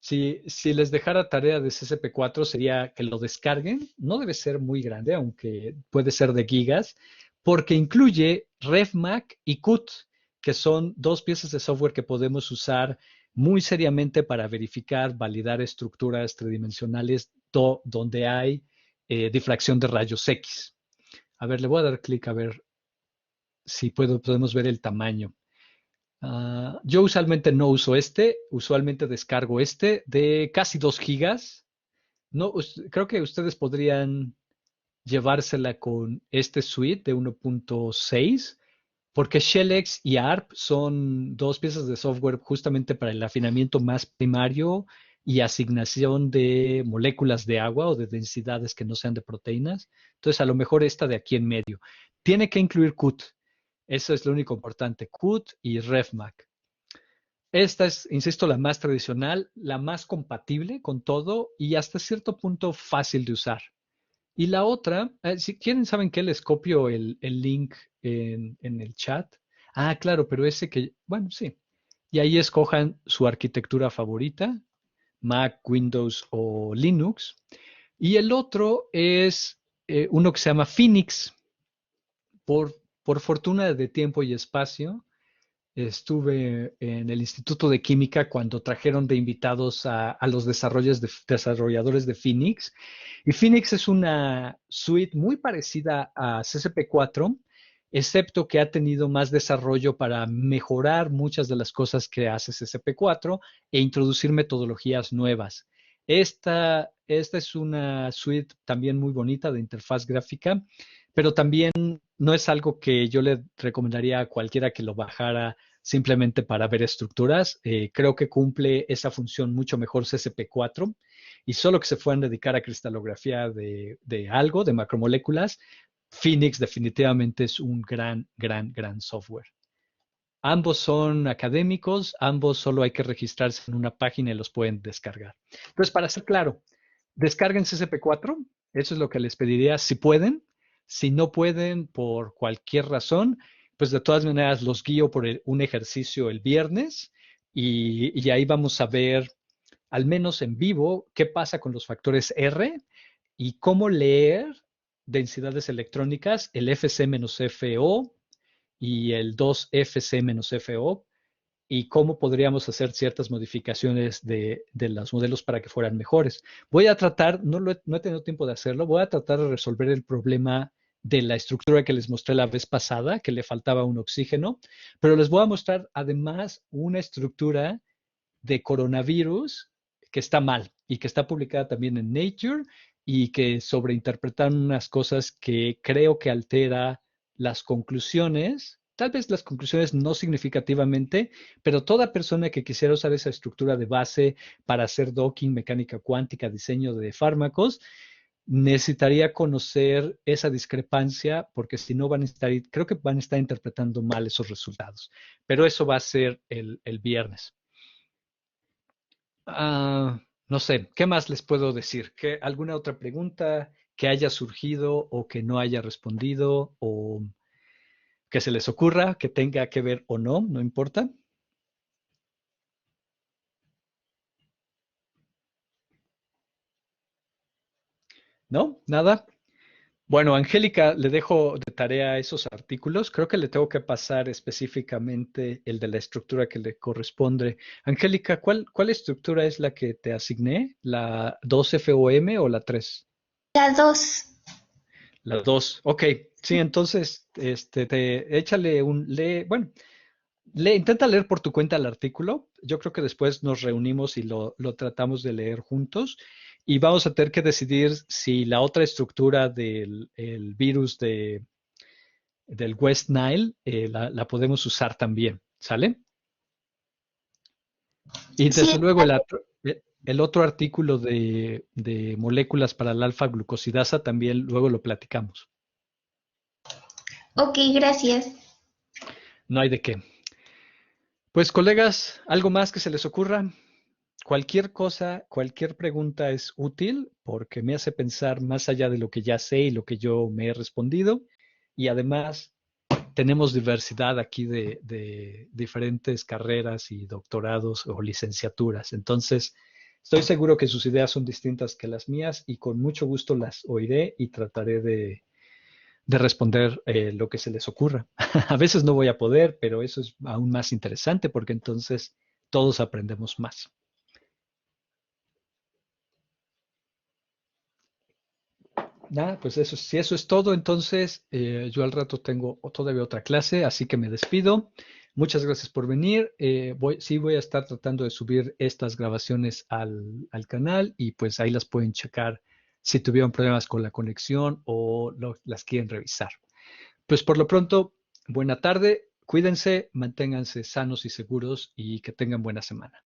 Si les dejara tarea de CSP4 sería que lo descarguen. No debe ser muy grande, aunque puede ser de gigas, porque incluye RefMac y Qt, que son dos piezas de software que podemos usar muy seriamente para verificar, validar estructuras tridimensionales donde hay difracción de rayos X. A ver, le voy a dar clic a ver si podemos ver el tamaño. Yo usualmente no uso usualmente descargo de casi 2 gigas. No, creo que ustedes podrían llevársela con este suite de 1.6, porque ShellX y ARP son dos piezas de software justamente para el afinamiento más primario y asignación de moléculas de agua o de densidades que no sean de proteínas. Entonces, a lo mejor esta de aquí en medio. Tiene que incluir Qt. Eso es lo único importante, Qt y RefMac. Esta es, insisto, la más tradicional, la más compatible con todo y hasta cierto punto fácil de usar. Y la otra, si quieren, ¿saben qué? Les copio el link en el chat. Claro, pero bueno, sí. Y ahí escojan su arquitectura favorita, Mac, Windows o Linux. Y el otro es uno que se llama Phoenix. Por fortuna de tiempo y espacio, estuve en el Instituto de Química cuando trajeron de invitados a los desarrolladores de Phoenix. Y Phoenix es una suite muy parecida a CCP4, excepto que ha tenido más desarrollo para mejorar muchas de las cosas que hace CCP4 e introducir metodologías nuevas. Esta es una suite también muy bonita de interfaz gráfica, pero también no es algo que yo le recomendaría a cualquiera que lo bajara simplemente para ver estructuras. Creo que cumple esa función mucho mejor CCP4 y solo que se fueran a dedicar a cristalografía de algo, de macromoléculas, Phoenix definitivamente es un gran software. Ambos son académicos, ambos solo hay que registrarse en una página y los pueden descargar. Entonces, para ser claro, descarguen CCP4, eso es lo que les pediría si pueden. Si no pueden por cualquier razón, pues de todas maneras los guío por un ejercicio el viernes y ahí vamos a ver, al menos en vivo, qué pasa con los factores R y cómo leer densidades electrónicas, el FC-FO y el 2FC-FO, y cómo podríamos hacer ciertas modificaciones de los modelos para que fueran mejores. Voy a tratar, no he tenido tiempo de hacerlo, voy a tratar de resolver el problema de la estructura que les mostré la vez pasada, que le faltaba un oxígeno, pero les voy a mostrar además una estructura de coronavirus que está mal y que está publicada también en Nature y que sobreinterpretan unas cosas que creo que altera las conclusiones, tal vez las conclusiones no significativamente, pero toda persona que quisiera usar esa estructura de base para hacer docking, mecánica cuántica, diseño de fármacos, necesitaría conocer esa discrepancia porque si no creo que van a estar interpretando mal esos resultados. Pero eso va a ser el viernes. No sé, ¿qué más les puedo decir? ¿Alguna otra pregunta que haya surgido o que no haya respondido o que se les ocurra, que tenga que ver o no, no importa? ¿No? ¿Nada? Bueno, Angélica, le dejo de tarea esos artículos. Creo que le tengo que pasar específicamente el de la estructura que le corresponde. Angélica, ¿cuál estructura es la que te asigné? ¿La 2FOM o la 3? La 2. La 2. Ok, sí, entonces, échale bueno, intenta leer por tu cuenta el artículo. Yo creo que después nos reunimos y lo tratamos de leer juntos. Y vamos a tener que decidir si la otra estructura del el virus del West Nile la podemos usar también. ¿Sale? Y desde Sí, luego el otro artículo de moléculas para la alfa-glucosidasa también luego lo platicamos. ok, gracias. No hay de qué. Pues colegas, ¿algo más que se les ocurra? Cualquier cosa, cualquier pregunta es útil porque me hace pensar más allá de lo que ya sé y lo que yo me he respondido. Y además tenemos diversidad aquí de diferentes carreras y doctorados o licenciaturas. Entonces, estoy seguro que sus ideas son distintas que las mías y con mucho gusto las oiré y trataré de responder lo que se les ocurra. A veces no voy a poder, pero eso es aún más interesante porque entonces todos aprendemos más. Nada, pues eso, si eso es todo, entonces yo al rato tengo todavía otra clase, así que me despido. Muchas gracias por venir. Sí voy a estar tratando de subir estas grabaciones al canal y pues ahí las pueden checar si tuvieron problemas con la conexión o las quieren revisar. Pues por lo pronto, buena tarde, cuídense, manténganse sanos y seguros y que tengan buena semana.